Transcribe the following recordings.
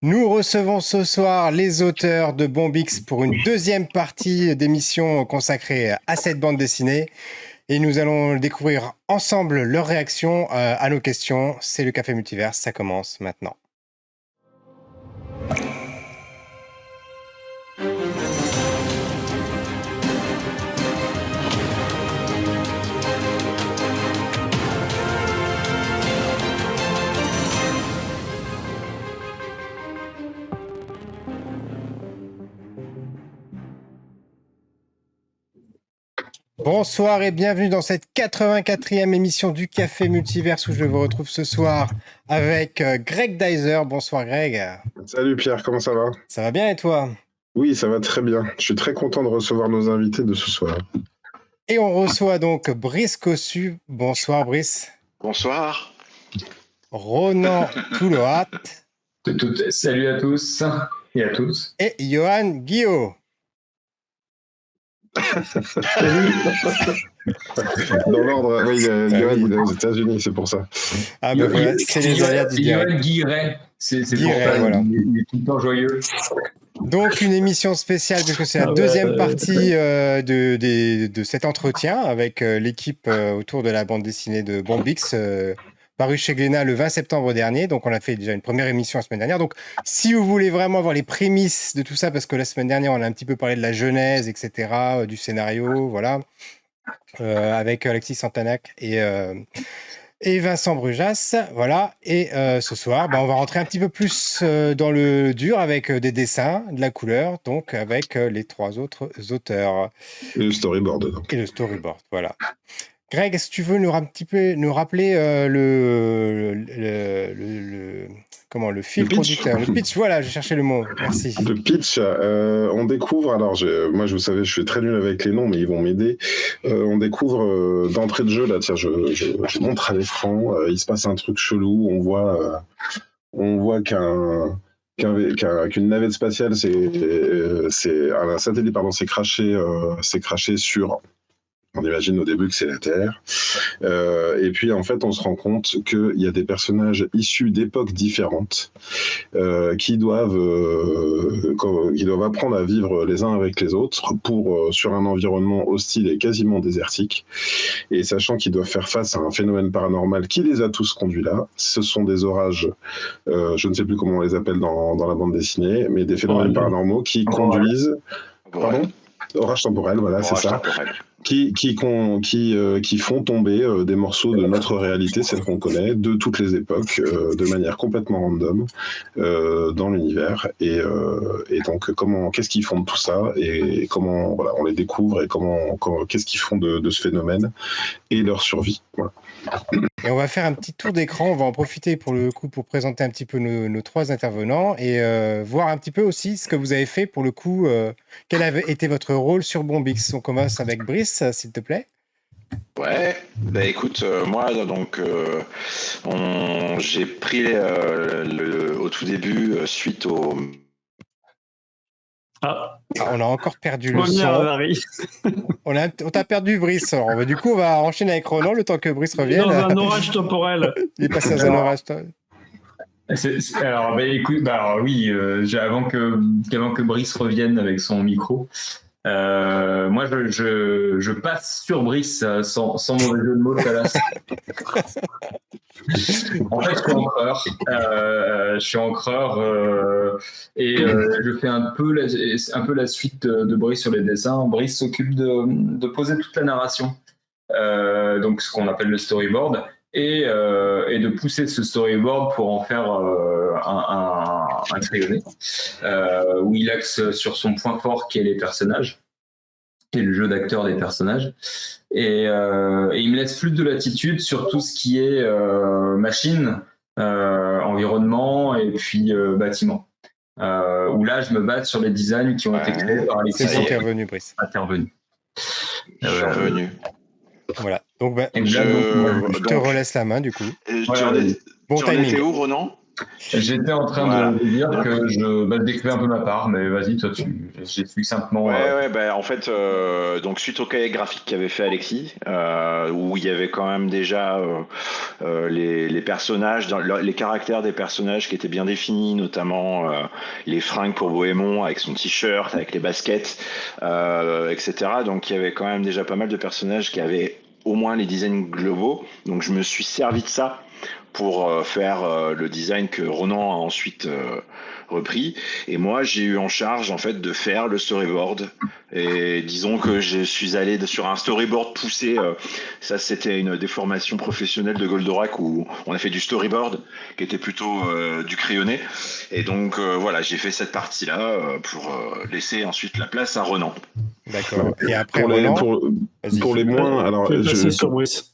Nous recevons ce soir les auteurs de Bombix pour une deuxième partie d'émission consacrée à cette bande dessinée. Et nous allons découvrir ensemble leurs réactions à nos questions. C'est le Café Multiverse, ça commence maintenant. Bonsoir et bienvenue dans cette 84e émission du Café Multiverse où je vous retrouve ce soir avec Greg Dyser. Bonsoir Greg. Salut Pierre, comment ça va? Ça va bien et toi? Oui, ça va très bien. Je suis très content de recevoir nos invités de ce soir. Et on reçoit donc Brice Cossu. Bonsoir Brice. Bonsoir. Ronan Touloat. Salut à tous et à tous. Et Johan Guillot. Dans l'ordre, oui, Johan, il est aux États-Unis, c'est pour ça. Ah ben voilà, c'est les aléas du direct. Johan Guiret, c'est pour Guiret, ça, voilà. il est tout le temps joyeux. Donc une émission spéciale puisque c'est la deuxième partie de cet entretien avec l'équipe autour de la bande dessinée de Bombix, paru chez Glénat le 20 septembre dernier. Donc on a fait déjà une première émission la semaine dernière. Donc si vous voulez vraiment voir les prémices de tout ça, parce que la semaine dernière on a un petit peu parlé de la genèse, etc., du scénario, voilà, avec Alexis Santanac et Vincent Brujas, voilà. Et ce soir, on va rentrer un petit peu plus dans le dur avec des dessins, de la couleur, donc avec les trois autres auteurs. Et le storyboard. Donc. Et le storyboard, voilà. Greg, est-ce que tu veux nous rappeler le fil conducteur, le pitch, voilà, j'ai cherché le mot, merci. Le pitch, on découvre, alors moi je vous savez, je suis très nul avec les noms, mais ils vont m'aider. On découvre d'entrée de jeu, là, tiens, je montre à l'écran, il se passe un truc chelou, on voit qu'une navette spatiale, un satellite, pardon, s'est craché sur... On imagine au début que c'est la Terre. Et puis, en fait, on se rend compte qu'il y a des personnages issus d'époques différentes qui doivent apprendre à vivre les uns avec les autres sur un environnement hostile et quasiment désertique. Et sachant qu'ils doivent faire face à un phénomène paranormal qui les a tous conduits là. Ce sont des orages, je ne sais plus comment on les appelle dans la bande dessinée, mais des phénomènes paranormaux qui conduisent... Pardon ? Orage temporel, voilà, c'est ça. Qui font tomber des morceaux de notre réalité, celle qu'on connaît, de toutes les époques, de manière complètement random dans l'univers. Et donc, qu'est-ce qu'ils font de tout ça et comment on les découvre et qu'est-ce qu'ils font de ce phénomène et leur survie. Voilà. Et on va faire un petit tour d'écran, on va en profiter pour le coup pour présenter un petit peu nos trois intervenants et voir un petit peu aussi ce que vous avez fait pour le coup, quel avait été votre rôle sur Bombix. On commence avec Brice, s'il te plaît. Ouais, écoute, moi donc j'ai pris au tout début suite au... On a encore perdu le son. On t'a perdu Brice. Alors, du coup, on va enchaîner avec Ronan le temps que Brice revienne. Dans un orage temporel. Il est passé dans un orage. Alors, écoute, oui, avant que Brice revienne avec son micro, moi je passe sur Brice sans mauvais jeu de mots. En fait, je suis encreur et je fais un peu la suite de Brice sur les dessins. Brice s'occupe de poser toute la narration, donc ce qu'on appelle le storyboard, et de pousser ce storyboard pour en faire un crayonné, où il axe sur son point fort qui est les personnages, qui est le jeu d'acteur des personnages. Et il me laisse plus de latitude sur tout ce qui est machine, environnement et puis bâtiment. Où là, je me base sur les designs qui ont été créés par Alexis. C'est intervenu, Brice. Je suis revenu. Voilà. Donc, je te relaisse la main, du coup. Tu en étais où, Ronan ? J'étais en train de dire que je décrivais un peu ma part, mais vas-y, toi, j'ai succinctement. En fait, donc suite au cahier graphique qu'avait fait Alexis, où il y avait quand même déjà les personnages, les caractères des personnages qui étaient bien définis, notamment les fringues pour Bohémond avec son t-shirt, avec les baskets, etc. Donc il y avait quand même déjà pas mal de personnages qui avaient au moins les designs globaux. Donc je me suis servi de ça pour faire le design que Ronan a ensuite repris. Et moi, j'ai eu en charge en fait de faire le storyboard. Et disons que je suis allé sur un storyboard poussé. Ça, c'était une déformation professionnelle de Goldorak où on a fait du storyboard qui était plutôt du crayonné. Et donc voilà, j'ai fait cette partie-là pour laisser ensuite la place à Ronan. D'accord. Et après, pour les moins, alors sur Brice.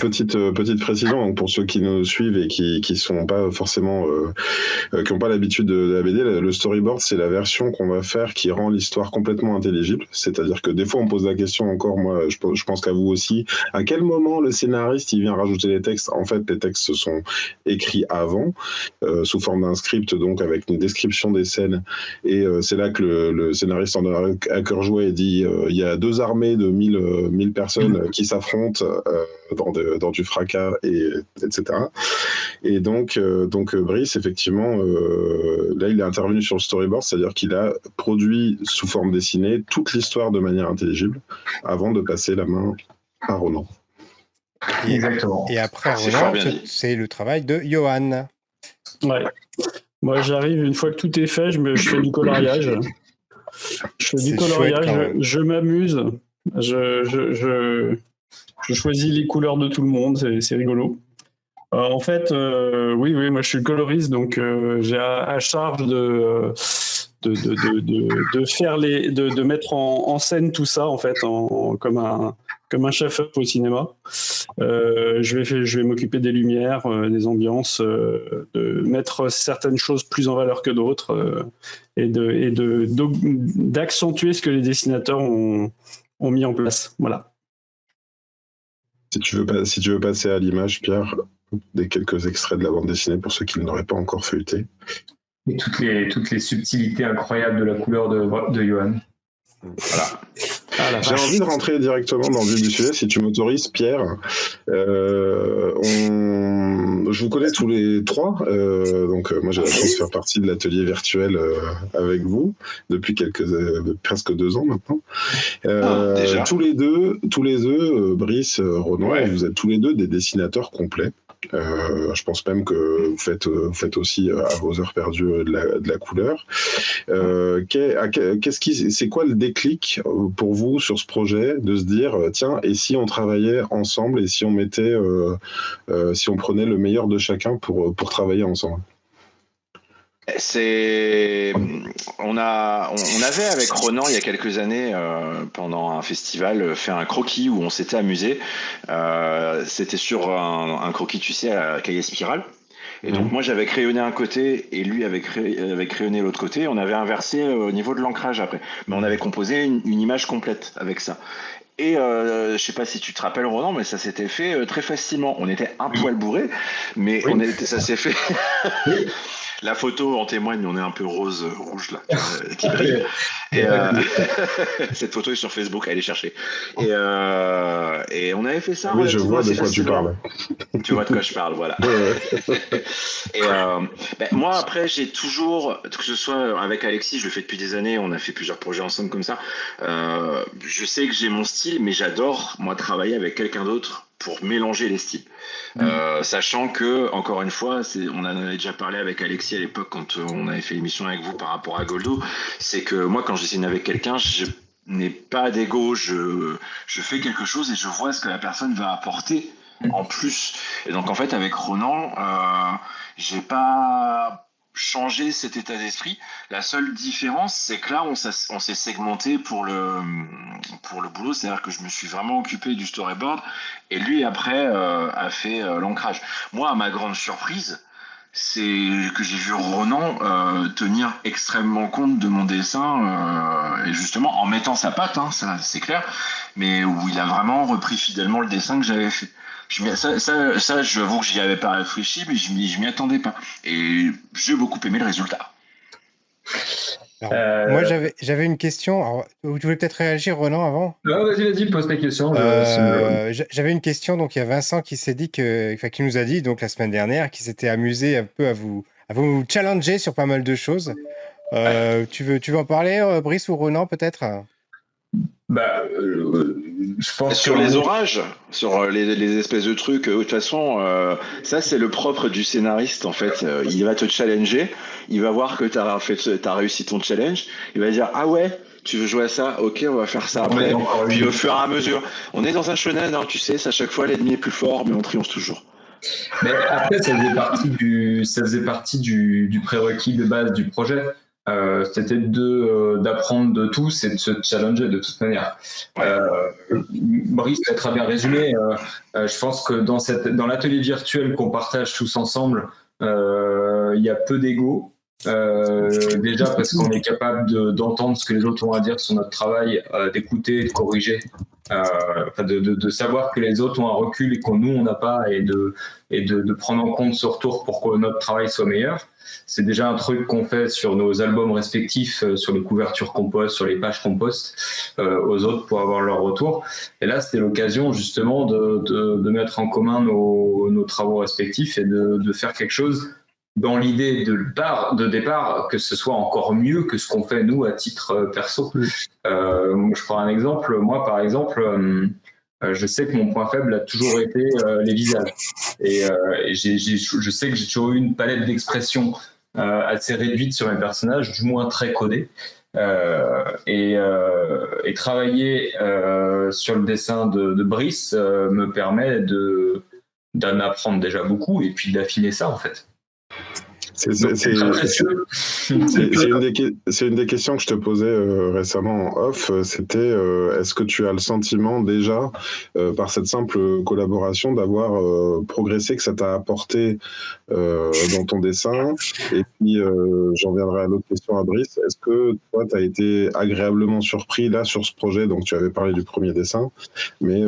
Petite précision pour ceux qui nous suivent et qui sont pas forcément qui n'ont pas l'habitude de la BD, le storyboard c'est la version qu'on va faire qui rend l'histoire complètement intelligible. C'est-à-dire que des fois on pose la question encore, moi je pense qu'à vous aussi, à quel moment le scénariste il vient rajouter les textes. En fait les textes sont écrits avant sous forme d'un script, donc avec une description des scènes, et c'est là que le scénariste en a à cœur joie et dit il y a 2 armées de 1000 personnes qui s'affrontent dans du fracas, etc. Et donc Brice, effectivement, là, il est intervenu sur le storyboard, c'est-à-dire qu'il a produit sous forme dessinée toute l'histoire de manière intelligible avant de passer la main à Ronan. Exactement. Et après Ronan, c'est le travail de Johan. Ouais. Moi, j'arrive, une fois que tout est fait, je fais du coloriage. Je m'amuse. Je choisis les couleurs de tout le monde, c'est rigolo. En fait, oui, moi je suis coloriste, donc j'ai à charge de faire de mettre en scène tout ça en fait, comme un chef-op au cinéma. Je vais m'occuper des lumières, des ambiances, de mettre certaines choses plus en valeur que d'autres, et d'accentuer ce que les dessinateurs ont mis en place. Voilà. Si tu veux passer à l'image, Pierre, des quelques extraits de la bande dessinée pour ceux qui ne l'auraient pas encore feuilleté. Et toutes les subtilités incroyables de la couleur de Johan. Voilà. J'ai envie de rentrer directement dans le vif du sujet, si tu m'autorises, Pierre. Je vous connais tous les 3, donc moi j'ai la chance de faire partie de l'atelier virtuel avec vous depuis presque 2 ans maintenant. Déjà. Tous les deux, Brice, Ronan, vous êtes tous les deux des dessinateurs complets. Je pense même que vous faites aussi à vos heures perdues de la couleur. C'est quoi le déclic pour vous sur ce projet de se dire tiens, et si on travaillait ensemble et si on mettait si on prenait le meilleur de chacun pour travailler ensemble? On avait avec Ronan il y a quelques années pendant un festival fait un croquis où on s'était amusé. C'était sur un croquis, tu sais, à cahier spirale. Et donc moi j'avais crayonné un côté et lui avait crayonné l'autre côté. On avait inversé au niveau de l'ancrage après, mais on avait composé une image complète avec ça. Et je sais pas si tu te rappelles, Ronan, mais ça s'était fait très facilement. On était un poil bourré, mais ça s'est fait. La photo en témoigne, on est un peu rouge là, qui brille. Et cette photo est sur Facebook, allez chercher. Et on avait fait ça. Oui, je vois de quoi tu parles. Tu vois de quoi je parle, voilà. Et moi, après, j'ai toujours, que ce soit avec Alexis, je le fais depuis des années, on a fait plusieurs projets ensemble comme ça. Je sais que j'ai mon style, mais j'adore, moi, travailler avec quelqu'un d'autre pour mélanger les styles. Sachant que, encore une fois, on en avait déjà parlé avec Alexis à l'époque quand on avait fait l'émission avec vous par rapport à Goldo, c'est que moi, quand je dessine avec quelqu'un, je n'ai pas d'ego, je fais quelque chose et je vois ce que la personne va apporter en plus. Et donc, en fait, avec Ronan, j'ai pas changé cet état d'esprit. La seule différence, c'est que là, on s'est segmenté pour le boulot, c'est-à-dire que je me suis vraiment occupé du storyboard et lui, après, a fait l'ancrage. Moi, à ma grande surprise, c'est que j'ai vu Ronan tenir extrêmement compte de mon dessin, et justement en mettant sa patte, ça c'est clair, mais où il a vraiment repris fidèlement le dessin que j'avais fait. Ça, j'avoue que j'y avais pas réfléchi, mais je m'y attendais pas. Et j'ai beaucoup aimé le résultat. Alors, moi, j'avais une question. Alors, tu voulais peut-être réagir, Ronan, avant? Vas-y, pose ta question. J'avais une question. Donc, il y a Vincent qui qui nous a dit donc la semaine dernière qu'il s'était amusé un peu à vous challenger sur pas mal de choses. Tu veux en parler, Brice ou Ronan, peut-être? Je pense sur les orages, sur les espèces de trucs, de toute façon, ça c'est le propre du scénariste en fait. Il va te challenger, il va voir que t'as réussi ton challenge, il va dire ah ouais, tu veux jouer à ça, ok, on va faire ça après. Puis au fur et à mesure, on est dans un shonen, hein, tu sais, à chaque fois l'ennemi est plus fort, mais on triomphe toujours. Mais après, ça faisait partie du prérequis de base du projet. C'était d'apprendre de tous et de se challenger de toute manière. Brice l'a très bien résumé. Je pense que dans l'atelier virtuel qu'on partage tous ensemble, il y a peu d'ego. Déjà parce qu'on est capable d'entendre ce que les autres ont à dire sur notre travail, d'écouter, de corriger, de savoir que les autres ont un recul et que nous on n'a pas, et de prendre en compte ce retour pour que notre travail soit meilleur. C'est déjà un truc qu'on fait sur nos albums respectifs, sur les couvertures qu'on poste, sur les pages qu'on poste aux autres pour avoir leur retour. Et là, c'était l'occasion justement de mettre en commun nos travaux respectifs et de faire quelque chose dans l'idée de départ que ce soit encore mieux que ce qu'on fait nous à titre perso. Je prends un exemple. Moi, par exemple, je sais que mon point faible a toujours été les visages. Et je sais que j'ai toujours eu une palette d'expressions assez réduite sur mes personnages, du moins très codée. Et travailler sur le dessin de Brice me permet d'en apprendre déjà beaucoup et puis d'affiner ça, en fait. C'est une des questions que je te posais récemment en off. C'était est-ce que tu as le sentiment déjà, par cette simple collaboration, d'avoir progressé, que ça t'a apporté dans ton dessin? Et puis j'en viendrai à l'autre question à Brice. Est-ce que toi, tu as été agréablement surpris là sur ce projet? Donc tu avais parlé du premier dessin, mais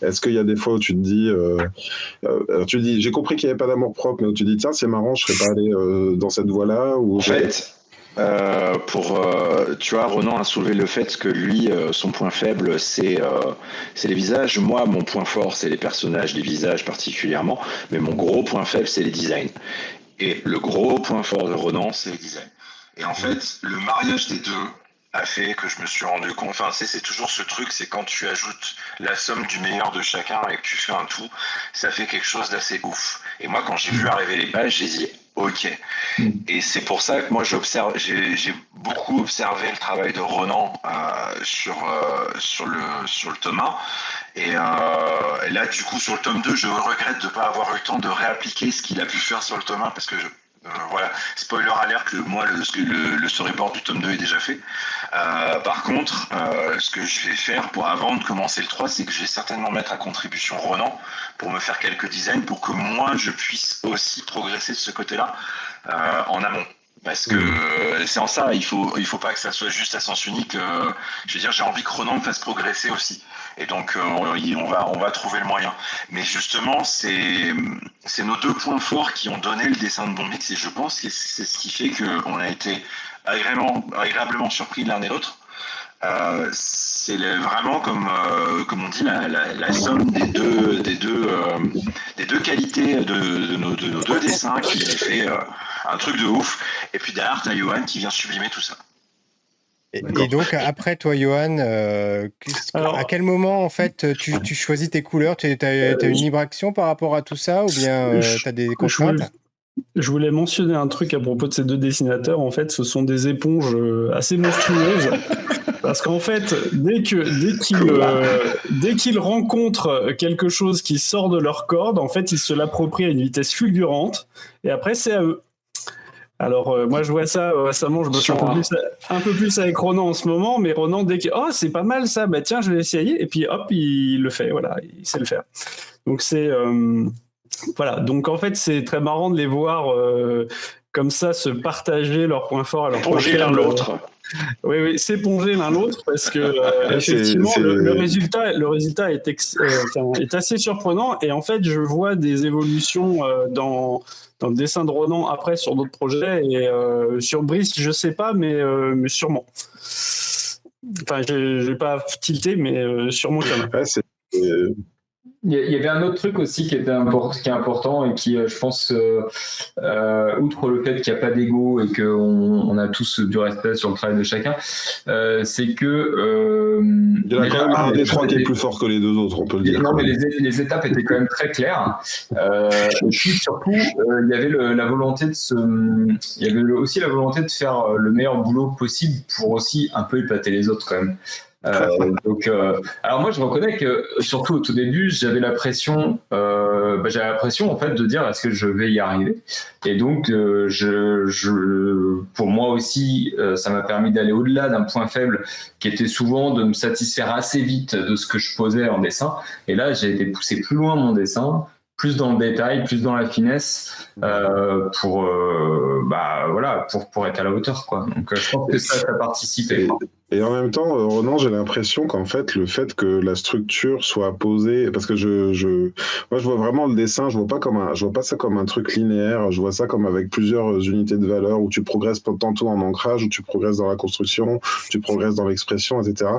est-ce qu'il y a des fois où tu te dis, j'ai compris qu'il n'y avait pas d'amour propre, mais où tu te dis tiens, c'est marrant, je serais pas allé dans cette voie-là, ou... En fait, tu vois, Ronan a soulevé le fait que lui, son point faible, c'est les visages. Moi, mon point fort, c'est les personnages, les visages particulièrement, mais mon gros point faible, c'est les designs. Et le gros point fort de Ronan, c'est les designs. Et en fait, le mariage des deux a fait que je me suis rendu compte, enfin c'est toujours ce truc, c'est quand tu ajoutes la somme du meilleur de chacun et que tu fais un tout, ça fait quelque chose d'assez ouf. Et moi, quand j'ai vu arriver les pages, j'ai dit ok. Et c'est pour ça que moi j'ai beaucoup observé le travail de Ronan sur le tome 1. Et là, du coup, sur le tome 2, je regrette de ne pas avoir eu le temps de réappliquer ce qu'il a pu faire sur le tome 1, parce que voilà, spoiler alert, moi le storyboard du tome 2 est déjà fait. Par contre, ce que je vais faire avant de commencer le 3, c'est que je vais certainement mettre à contribution Ronan pour me faire quelques designs pour que moi je puisse aussi progresser de ce côté-là en amont. Parce que c'est en ça, il faut pas que ça soit juste à sens unique. Je veux dire, j'ai envie que Ronan me fasse progresser aussi. Et donc, on va trouver le moyen. Mais justement, c'est nos deux points forts qui ont donné le dessin de Bombix. Et je pense que c'est ce qui fait qu'on a été agréablement surpris l'un et l'autre. C'est vraiment comme on dit la somme des deux qualités de nos deux dessins qui fait un truc de ouf. Et puis derrière, t'as Johan qui vient sublimer tout ça. Et donc, après, toi, Johan, à quel moment, en fait, tu choisis tes couleurs? Tu as une libre action par rapport à tout ça, ou bien tu as des contraintes? Je voulais mentionner un truc à propos de ces deux dessinateurs. En fait, ce sont des éponges assez monstrueuses. Parce qu'en fait, dès qu'ils rencontrent quelque chose qui sort de leur corde, en fait, ils se l'approprient à une vitesse fulgurante. Et après, c'est à eux. Alors, moi, je vois ça récemment, je me suis un peu plus avec Ronan en ce moment, mais Ronan, dès que « Oh, c'est pas mal ça, bah tiens, je vais essayer », et puis hop, il le fait, voilà, il sait le faire. Donc, c'est... voilà, donc en fait, c'est très marrant de les voir comme ça se partager leurs points forts et leurs points Plonger l'un faibles. l'autre. Oui, s'éponger l'un l'autre parce que effectivement le résultat est assez surprenant et en fait je vois des évolutions dans le dessin de Ronan après sur d'autres projets et sur Brice je sais pas mais sûrement. Enfin j'ai pas tilté mais sûrement qu'il y en a. Ouais, Il y avait un autre truc aussi qui est important et qui, je pense, outre le fait qu'il n'y a pas d'ego et qu'on a tous du respect sur le travail de chacun, c'est que... il y en a quand même un des trois qui est plus fort que les deux autres, on peut le dire. Non, mais les étapes étaient quand même très claires. Et puis surtout, il y avait la volonté il y avait aussi la volonté de faire le meilleur boulot possible pour aussi un peu épater les autres quand même. Alors moi je reconnais que surtout au tout début j'avais la pression en fait de dire est-ce que je vais y arriver et donc pour moi aussi ça m'a permis d'aller au-delà d'un point faible qui était souvent de me satisfaire assez vite de ce que je posais en dessin et là j'ai été poussé plus loin mon dessin plus dans le détail, plus dans la finesse pour être à la hauteur quoi. Donc je pense que ça participe. Et en même temps, Ronan, j'ai l'impression qu'en fait, le fait que la structure soit posée, parce que moi, je vois vraiment le dessin, je vois pas ça comme un truc linéaire, je vois ça comme avec plusieurs unités de valeur où tu progresses tantôt en ancrage, où tu progresses dans la construction, tu progresses dans l'expression, etc.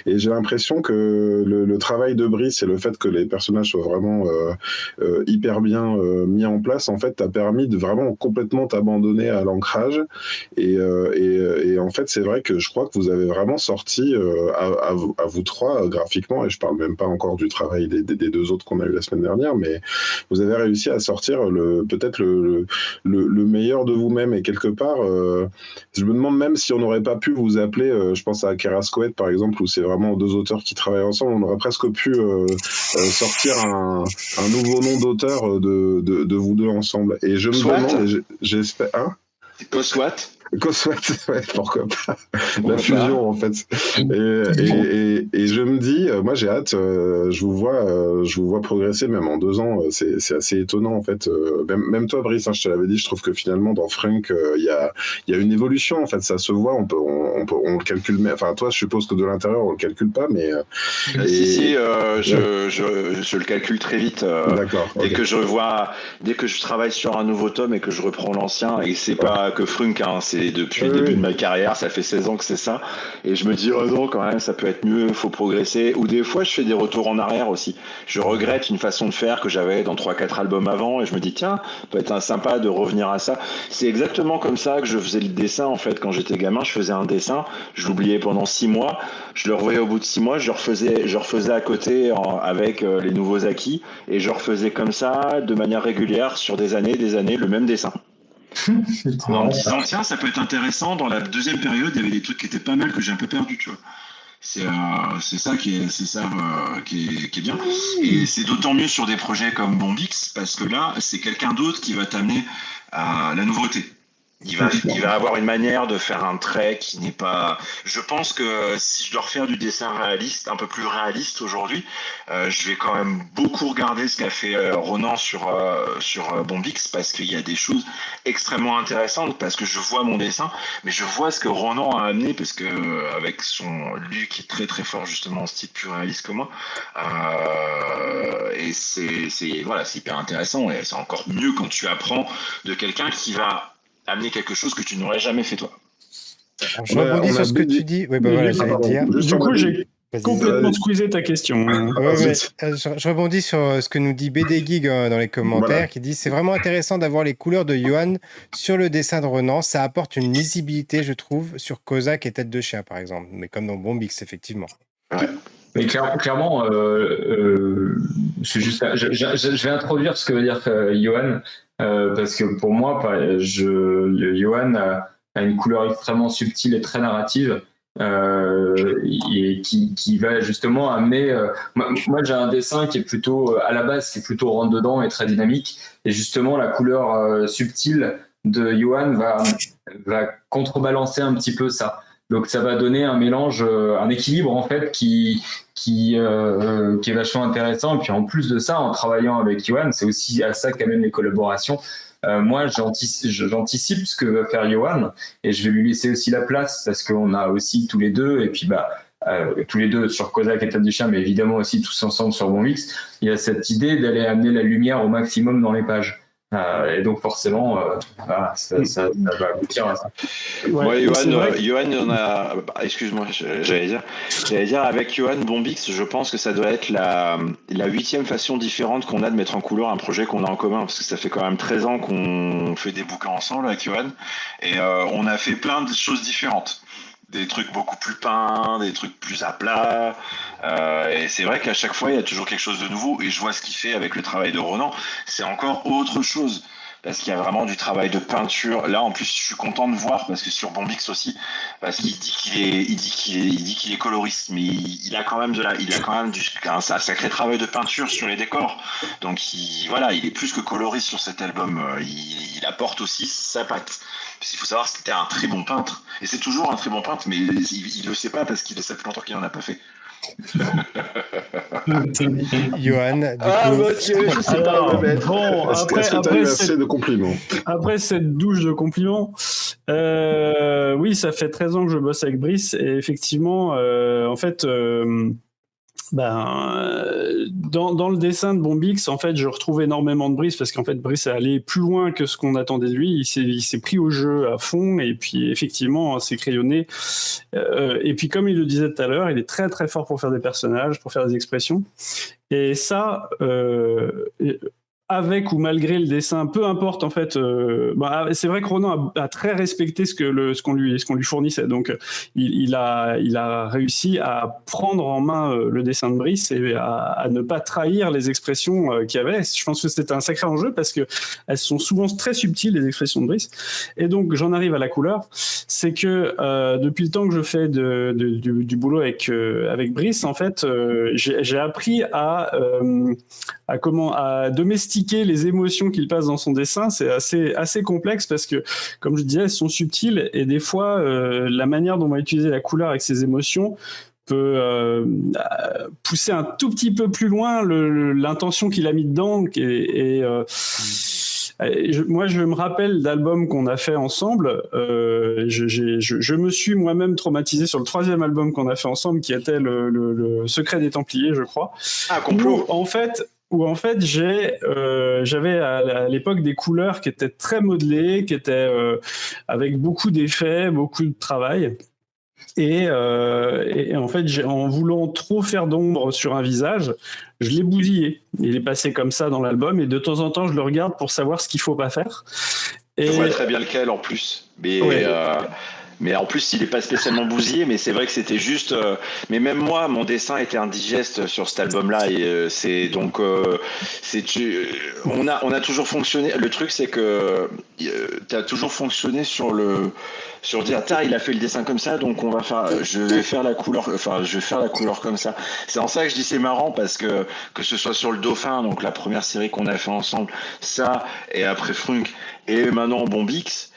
Et j'ai l'impression que le travail de Brice et le fait que les personnages soient vraiment hyper bien mis en place, en fait, t'a permis de vraiment complètement t'abandonner à l'ancrage. Et en fait, c'est vrai que je crois que vous avez vraiment sorti à vous trois graphiquement, et je parle même pas encore du travail des deux autres qu'on a eu la semaine dernière, mais vous avez réussi à sortir peut-être le meilleur de vous-même, et quelque part je me demande même si on n'aurait pas pu vous appeler, je pense à Kerascoët par exemple, où c'est vraiment deux auteurs qui travaillent ensemble, on aurait presque pu sortir un nouveau nom d'auteur de vous deux ensemble, et je me demande, et j'espère Coswat, ouais, pourquoi pas. La fusion, en fait. Et je me dis, moi j'ai hâte, je vous vois progresser même en 2 ans, c'est assez étonnant en fait. Même toi, Brice, hein, je te l'avais dit, je trouve que finalement dans Frunk, il y a une évolution en fait, ça se voit, on le calcule, enfin toi, je suppose que de l'intérieur on le calcule pas, mais. Je le calcule très vite. D'accord. Dès que je travaille sur un nouveau tome et que je reprends l'ancien, et c'est pas que Frunk, hein, c'est depuis le début de ma carrière, ça fait 16 ans que c'est ça, et je me dis oh non, quand même ça peut être mieux, faut progresser, ou des fois je fais des retours en arrière aussi, je regrette une façon de faire que j'avais dans 3-4 albums avant, et je me dis tiens, peut être sympa de revenir à ça. C'est exactement comme ça que je faisais le dessin en fait quand j'étais gamin, je faisais un dessin, je l'oubliais pendant 6 mois, je le revoyais au bout de 6 mois, je refaisais à côté avec les nouveaux acquis, et je refaisais comme ça de manière régulière sur des années le même dessin. En me disant tiens, ça peut être intéressant. Dans la deuxième période, il y avait des trucs qui étaient pas mal que j'ai un peu perdu, tu vois. C'est ça qui est bien, et c'est d'autant mieux sur des projets comme Bombix, parce que là c'est quelqu'un d'autre qui va t'amener à la nouveauté. Il va avoir une manière de faire un trait qui n'est pas... Je pense que si je dois refaire du dessin réaliste, un peu plus réaliste aujourd'hui, je vais quand même beaucoup regarder ce qu'a fait Ronan sur Bombix, parce qu'il y a des choses extrêmement intéressantes, parce que je vois mon dessin, mais je vois ce que Ronan a amené, parce que avec lui qui est très très fort justement en style plus réaliste que moi, et c'est hyper intéressant, et c'est encore mieux quand tu apprends de quelqu'un qui va amener quelque chose que tu n'aurais jamais fait toi. Alors, je rebondis sur ce que tu dis. Oui, j'allais te dire. Du coup, j'ai complètement squeezé ta question. Je rebondis sur ce que nous dit BD Geek dans les commentaires, qui dit c'est vraiment intéressant d'avoir les couleurs de Johan sur le dessin de Ronan. Ça apporte une lisibilité, je trouve, sur Kozak et Tête de Chien, par exemple. Mais comme dans Bombix, effectivement. Ouais. Mais clairement, je vais introduire ce que veut dire Johan. Parce que pour moi, Johan a une couleur extrêmement subtile et très narrative, et qui va justement amener... moi, j'ai un dessin qui est plutôt, à la base, qui est plutôt rentre-dedans et très dynamique, et justement, la couleur subtile de Johan va contrebalancer un petit peu ça. Donc ça va donner un mélange, un équilibre en fait qui est vachement intéressant. Et puis en plus de ça, en travaillant avec Johan, c'est aussi à ça qu'amènent les collaborations. moi, j'anticipe ce que va faire Johan et je vais lui laisser aussi la place parce qu'on a aussi tous les deux, et puis tous les deux sur Kozak et Tête du Chien, mais évidemment aussi tous ensemble sur Bombix, il y a cette idée d'aller amener la lumière au maximum dans les pages. Et donc forcément, ça va aboutir à ça. Ouais, Johan, on a. Excuse-moi, j'allais dire avec Johan Bombix, je pense que ça doit être la 8e façon différente qu'on a de mettre en couleur un projet qu'on a en commun, parce que ça fait quand même 13 ans qu'on fait des bouquins ensemble avec Johan, et on a fait plein de choses différentes. Des trucs beaucoup plus peints, des trucs plus à plat, et c'est vrai qu'à chaque fois il y a toujours quelque chose de nouveau, et je vois ce qu'il fait avec le travail de Ronan, c'est encore autre chose, parce qu'il y a vraiment du travail de peinture. Là en plus je suis content de voir, parce que sur Bombix aussi, parce qu'il dit qu'il est coloriste, mais il a quand même un sacré travail de peinture sur les décors, donc il est plus que coloriste sur cet album, il apporte aussi sa patte. Parce qu'il faut savoir que c'était un très bon peintre, et c'est toujours un très bon peintre, mais il le sait pas parce qu'il ça fait longtemps qu'il en a pas fait. Johan, je sais pas où me mettre. Bon, après cette douche de compliments, oui, ça fait 13 ans que je bosse avec Brice, et effectivement, en fait, dans le dessin de Bombix, en fait, je retrouve énormément de Brice, parce qu'en fait, Brice est allé plus loin que ce qu'on attendait de lui. Il s'est pris au jeu à fond, et puis effectivement, c'est crayonné. Et puis, comme il le disait tout à l'heure, il est très très fort pour faire des personnages, pour faire des expressions. Et ça, avec ou malgré le dessin, peu importe en fait. C'est vrai que Ronan a très respecté ce qu'on lui fournissait. Donc il a réussi à prendre en main le dessin de Brice et à ne pas trahir les expressions qu'il y avait. Je pense que c'était un sacré enjeu, parce que elles sont souvent très subtiles, les expressions de Brice. Et donc j'en arrive à la couleur. C'est que depuis le temps que je fais du boulot avec Brice, en fait, j'ai appris à domestiquer les émotions qu'il passe dans son dessin. C'est assez complexe, parce que, comme je disais, elles sont subtiles, et des fois, la manière dont on va utiliser la couleur avec ses émotions peut pousser un tout petit peu plus loin l'intention qu'il a mis dedans. Moi, je me rappelle d'albums qu'on a fait ensemble. Je me suis moi-même traumatisé sur le 3e album qu'on a fait ensemble, qui était le Secret des Templiers, je crois. Ah, complot. Où en fait j'avais à l'époque des couleurs qui étaient très modelées, qui étaient avec beaucoup d'effets, beaucoup de travail. Et en fait, en voulant trop faire d'ombre sur un visage, je l'ai bousillé. Il est passé comme ça dans l'album, et de temps en temps, je le regarde pour savoir ce qu'il faut pas faire. Je vois très bien lequel en plus. Mais, ouais. Mais en plus, il n'est pas spécialement bousillé, mais c'est vrai que c'était juste. Mais même moi, mon dessin était indigeste sur cet album-là, et c'est donc. On a toujours fonctionné. Le truc, c'est que tu as toujours fonctionné sur dire, il a fait le dessin comme ça, donc je vais faire la couleur comme ça. C'est en ça que je dis c'est marrant, parce que ce soit sur le Dauphin, donc la première série qu'on a fait ensemble, ça, et après Frunk, et maintenant Bombix.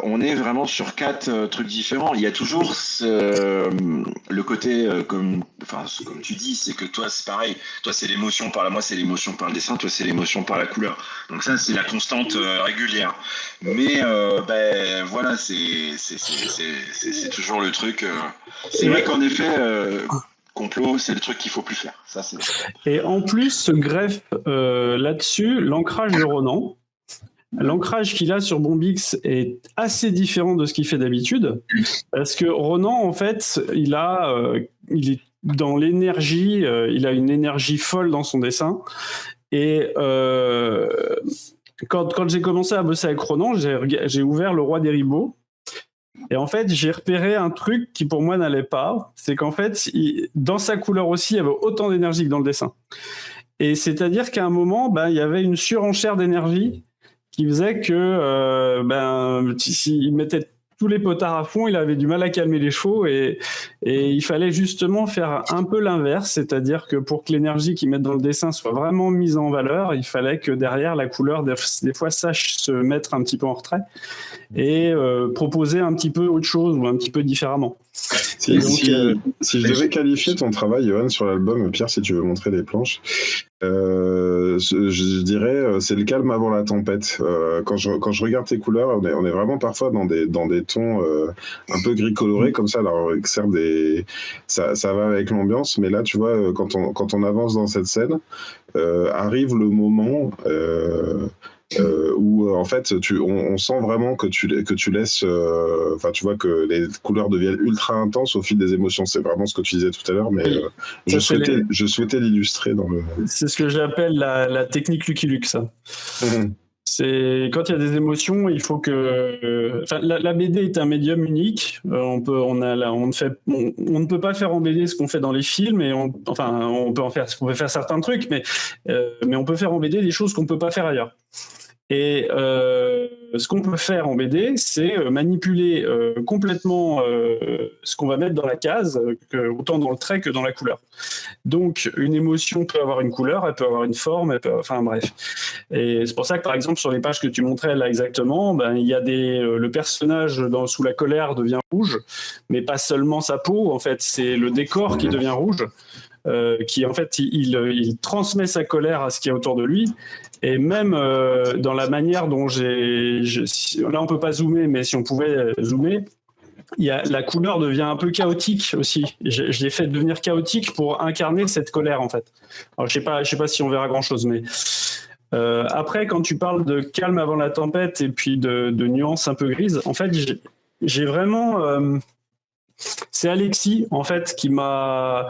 On est vraiment sur 4 trucs différents. Il y a toujours le côté, comme tu dis, c'est que toi c'est pareil. Toi c'est l'émotion par moi c'est l'émotion par le dessin. Toi c'est l'émotion par la couleur. Donc ça c'est la constante régulière. Mais voilà, c'est toujours le truc. C'est vrai qu'en effet. Complot, c'est le truc qu'il faut plus faire. Ça, c'est... Et en plus, se greffe là-dessus l'ancrage de Ronan. L'ancrage qu'il a sur Bombix est assez différent de ce qu'il fait d'habitude, parce que Ronan, en fait, il est dans l'énergie, il a une énergie folle dans son dessin, et quand j'ai commencé à bosser avec Ronan, j'ai ouvert Le Roi des Ribauds, et en fait, j'ai repéré un truc qui pour moi n'allait pas, c'est qu'en fait, dans sa couleur aussi, il y avait autant d'énergie que dans le dessin. Et c'est-à-dire qu'à un moment, il y avait une surenchère d'énergie qui faisait que s'il mettait tous les potards à fond, il avait du mal à calmer les chevaux, et il fallait justement faire un peu l'inverse, c'est-à-dire que pour que l'énergie qu'ils mettent dans le dessin soit vraiment mise en valeur, il fallait que derrière la couleur des fois sache se mettre un petit peu en retrait et proposer un petit peu autre chose ou un petit peu différemment. Si je devais qualifier ton travail, Johan, sur l'album, Pierre, si tu veux montrer les planches, Je dirais, c'est le calme avant la tempête. Quand je regarde tes couleurs, on est vraiment parfois dans des tons un peu gris colorés comme ça. Alors, certes, ça va avec l'ambiance, mais là, tu vois, quand on avance dans cette scène, arrive le moment où en fait on sent vraiment que tu laisses tu vois que les couleurs deviennent ultra intenses au fil des émotions. C'est vraiment ce que tu disais tout à l'heure, mais je souhaitais l'illustrer dans le... C'est ce que j'appelle la technique Lucky Luke, ça. C'est quand il y a des émotions, il faut que. La BD est un médium unique. On ne peut pas faire en BD ce qu'on fait dans les films, et on peut faire certains trucs, mais on peut faire en BD des choses qu'on peut pas faire ailleurs. Et ce qu'on peut faire en BD, c'est manipuler complètement ce qu'on va mettre dans la case, autant dans le trait que dans la couleur. Donc, une émotion peut avoir une couleur, elle peut avoir une forme, bref. Et c'est pour ça que, par exemple, sur les pages que tu montrais là exactement, il y a le personnage sous la colère devient rouge, mais pas seulement sa peau, en fait, c'est le décor qui devient rouge. Qui en fait il transmet sa colère à ce qui est autour de lui, et même dans la manière dont là on peut pas zoomer, mais si on pouvait zoomer, la couleur devient un peu chaotique aussi. Je l'ai fait devenir chaotique pour incarner cette colère en fait. Alors je sais pas si on verra grand chose, mais après quand tu parles de calme avant la tempête et puis de nuances un peu grises, en fait j'ai vraiment c'est Alexis en fait qui m'a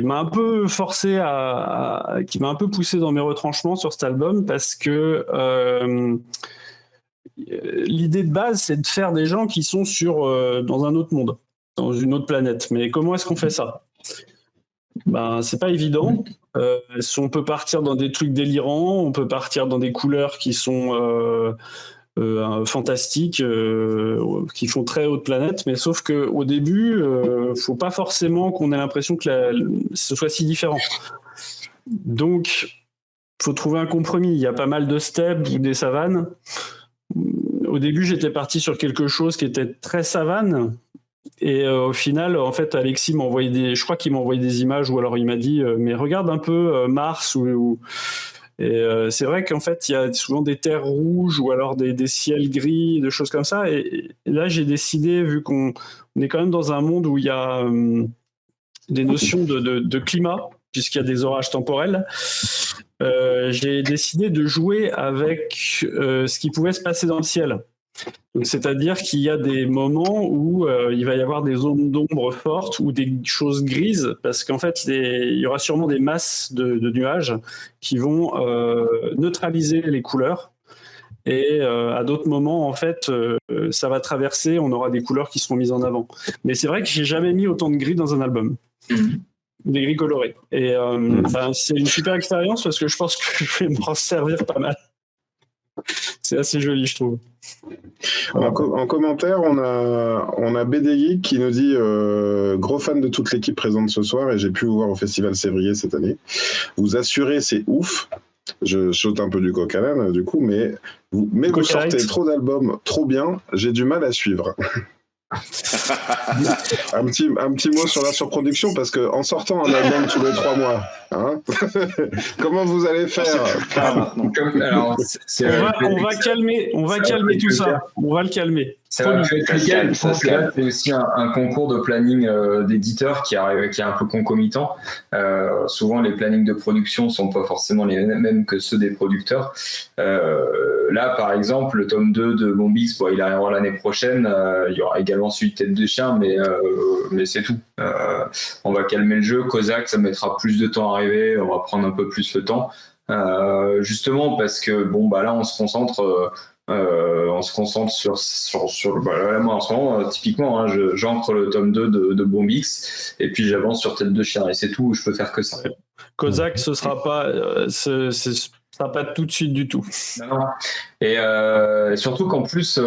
un peu forcé qui m'a un peu poussé dans mes retranchements sur cet album, parce que l'idée de base, c'est de faire des gens qui sont dans un autre monde, dans une autre planète. Mais comment est-ce qu'on fait ça ? C'est pas évident. On peut partir dans des trucs délirants, on peut partir dans des couleurs qui sont fantastiques, qui font très haute planète, mais sauf qu'au début, faut pas forcément qu'on ait l'impression que ce soit si différent. Donc, faut trouver un compromis. Il y a pas mal de steppes ou des savanes. Au début, j'étais parti sur quelque chose qui était très savane, et au final, en fait, Alexis m'a envoyé je crois qu'il m'a envoyé des images, ou alors il m'a dit mais regarde un peu Mars et c'est vrai qu'en fait, il y a souvent des terres rouges ou alors des ciels gris, des choses comme ça. Et là, j'ai décidé, vu qu'on est quand même dans un monde où il y a des notions de climat, puisqu'il y a des orages temporels, j'ai décidé de jouer avec ce qui pouvait se passer dans le ciel. Donc, c'est-à-dire qu'il y a des moments où il va y avoir des zones d'ombre fortes ou des choses grises, parce qu'en fait, il y aura sûrement des masses de nuages qui vont neutraliser les couleurs. Et à d'autres moments, en fait, ça va traverser, on aura des couleurs qui seront mises en avant. Mais c'est vrai que j'ai jamais mis autant de gris dans un album. Des gris colorés. Et c'est une super expérience, parce que je pense que je vais m'en servir pas mal. C'est assez joli, je trouve. En commentaire, on a BD Geek qui nous dit gros fan de toute l'équipe présente ce soir, et j'ai pu vous voir au Festival Sévrier cette année. Vous assurez, c'est ouf. Je saute un peu du coq à l'âne du coup, mais vous sortez trop d'albums, trop bien, j'ai du mal à suivre. un petit mot sur la surproduction, parce que en sortant un album tous les 3 mois, hein comment vous allez faire? Alors, on va calmer tout ça. On va le calmer. Ça va être légal. Je pense que là, c'est aussi un concours de planning d'éditeurs qui est un peu concomitant. Souvent, les plannings de production sont pas forcément les mêmes que ceux des producteurs. Là, par exemple, le tome 2 de Bombix, il arrivera l'année prochaine. Il y aura également celui de Tête de Chien, mais c'est tout. On va calmer le jeu. Kozak, ça mettra plus de temps à arriver. On va prendre un peu plus le temps. Justement, parce que là, on se concentre sur moi en ce moment, typiquement, j'entre le tome 2 de Bombix, et puis j'avance sur Tête de Chien, et c'est tout, je peux faire que ça. Kozak, ce sera pas sera pas tout de suite du tout. Non. Et surtout qu'en plus,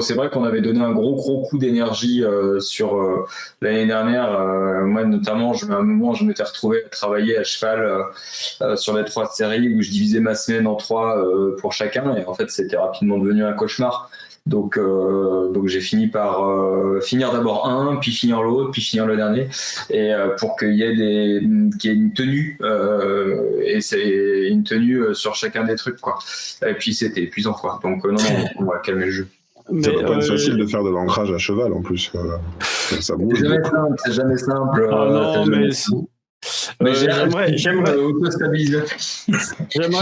c'est vrai qu'on avait donné un gros coup d'énergie sur l'année dernière. Moi, notamment, à un moment, je m'étais retrouvé à travailler à cheval sur les 3 séries où je divisais ma semaine en 3 pour chacun. Et en fait, c'était rapidement devenu un cauchemar. Donc j'ai fini par finir d'abord un, puis finir l'autre, puis finir le dernier, et pour qu'il y ait une tenue et c'est une tenue sur chacun des trucs quoi. Et puis c'était épuisant quoi. Donc non, on va calmer le jeu. Ça va pas être facile de faire de l'ancrage à cheval en plus. Ça bouge. C'est jamais simple. Mais j'aimerais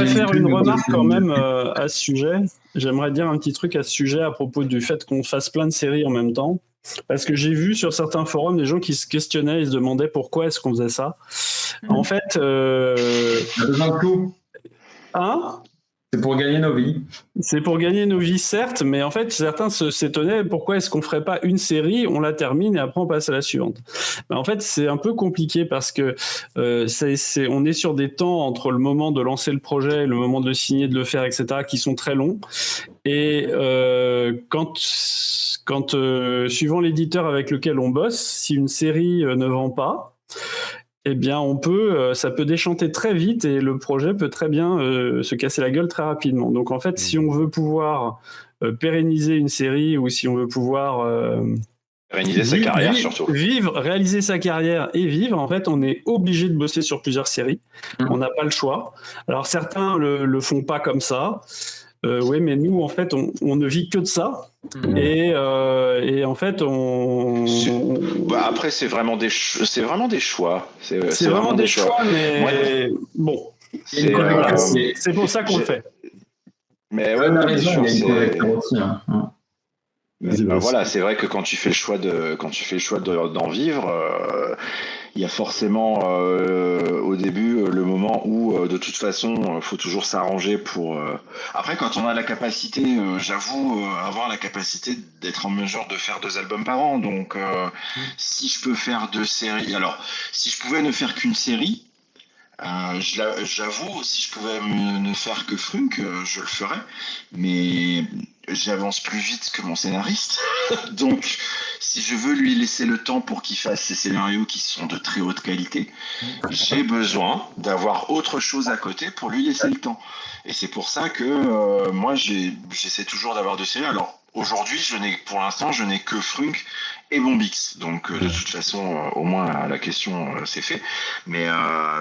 faire une remarque quand même à ce sujet. J'aimerais dire un petit truc à ce sujet à propos du fait qu'on fasse plein de séries en même temps. Parce que j'ai vu sur certains forums des gens qui se questionnaient et se demandaient pourquoi est-ce qu'on faisait ça. En fait... Hein ? C'est pour gagner nos vies. C'est pour gagner nos vies, certes, mais en fait, certains s'étonnaient pourquoi est-ce qu'on ferait pas une série, on la termine et après on passe à la suivante. Mais en fait, c'est un peu compliqué parce que on est sur des temps entre le moment de lancer le projet et le moment de le signer, de le faire, etc., qui sont très longs. Et quand suivant l'éditeur avec lequel on bosse, si une série ne vend pas, eh bien, ça peut déchanter très vite et le projet peut très bien se casser la gueule très rapidement. Donc, en fait, si on veut pouvoir pérenniser une série ou si on veut pouvoir réaliser sa carrière, surtout. Réaliser sa carrière et vivre, en fait, on est obligé de bosser sur plusieurs séries. On n'a pas le choix. Alors, certains le font pas comme ça. Oui, mais nous, en fait, on ne vit que de ça. Et en fait, après, c'est vraiment des choix. C'est vraiment des choix, mais bon. C'est pour ça qu'on le fait. Mais ouais, voilà, c'est vrai que quand tu fais le choix d'en vivre, il y a forcément au début le moment où de toute façon faut toujours s'arranger pour. Après, quand on a la capacité, j'avoue avoir la capacité d'être en mesure de faire 2 albums par an. Donc, si je peux faire 2 séries, alors si je pouvais ne faire qu'une série. J'avoue, si je pouvais ne faire que Frunk, je le ferais, mais j'avance plus vite que mon scénariste. Donc, si je veux lui laisser le temps pour qu'il fasse ses scénarios qui sont de très haute qualité, j'ai besoin d'avoir autre chose à côté pour lui laisser le temps. Et c'est pour ça que moi, j'essaie toujours d'avoir 2 séries. Alors, aujourd'hui, pour l'instant, je n'ai que Frunk et Bombix. Donc, de toute façon, au moins, la question, c'est fait. Mais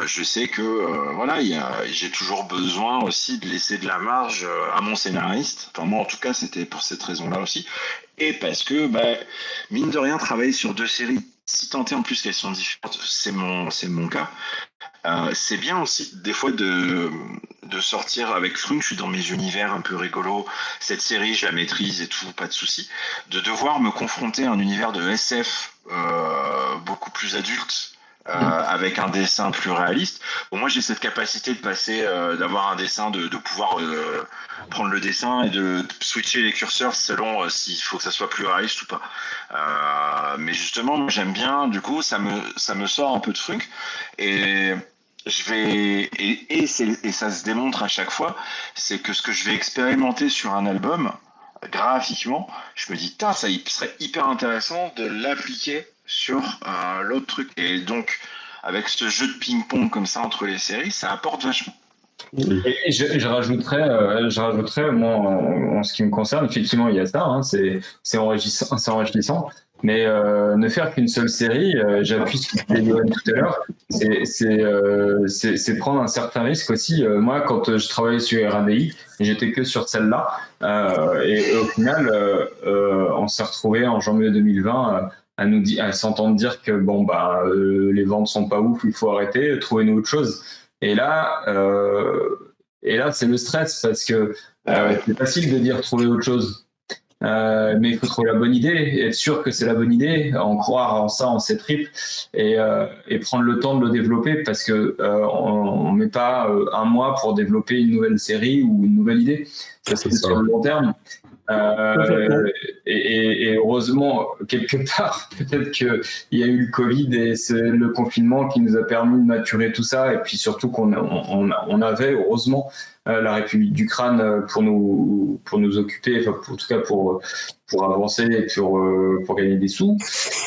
je sais que, voilà, j'ai toujours besoin aussi de laisser de la marge à mon scénariste. Enfin, moi, en tout cas, c'était pour cette raison-là aussi. Et parce que, mine de rien, travailler sur 2 séries, si tant est en plus qu'elles sont différentes, c'est mon cas. C'est bien aussi des fois de sortir avec Frunk, je suis dans mes univers un peu rigolos, cette série je la maîtrise et tout, pas de souci, de devoir me confronter à un univers de SF beaucoup plus adulte, avec un dessin plus réaliste. Bon, moi j'ai cette capacité de passer, d'avoir un dessin, de pouvoir prendre le dessin et de switcher les curseurs selon s'il faut que ça soit plus réaliste ou pas. Mais justement, moi, j'aime bien, du coup, ça me sort un peu de Frunk et et ça se démontre à chaque fois, c'est que ce que je vais expérimenter sur un album, graphiquement, je me dis, ça serait hyper intéressant de l'appliquer sur l'autre truc. Et donc, avec ce jeu de ping-pong comme ça entre les séries, ça apporte vachement. Et je rajouterais, moi, en ce qui me concerne, effectivement, il y a ça, hein, c'est enrichissant. Mais ne faire qu'une seule série, j'appuie ce que disait Johan tout à l'heure, c'est prendre un certain risque aussi. Moi, quand je travaillais sur RADI, j'étais que sur celle-là. Et au final, on s'est retrouvé en janvier 2020 à s'entendre dire que les ventes sont pas ouf, il faut arrêter, trouvez-nous autre chose. Et là, c'est le stress parce que c'est facile de dire trouver autre chose. Mais il faut trouver la bonne idée, être sûr que c'est la bonne idée, en croire en ça, en ses tripes, et prendre le temps de le développer parce que on met pas un mois pour développer une nouvelle série ou une nouvelle idée. Ça se fait sur le long terme. Et heureusement, quelque part, peut-être qu'il y a eu le Covid et c'est le confinement qui nous a permis de maturer tout ça. Et puis surtout qu'on avait, heureusement, la République d'Ukraine pour nous occuper, enfin, en tout cas pour avancer et pour gagner des sous.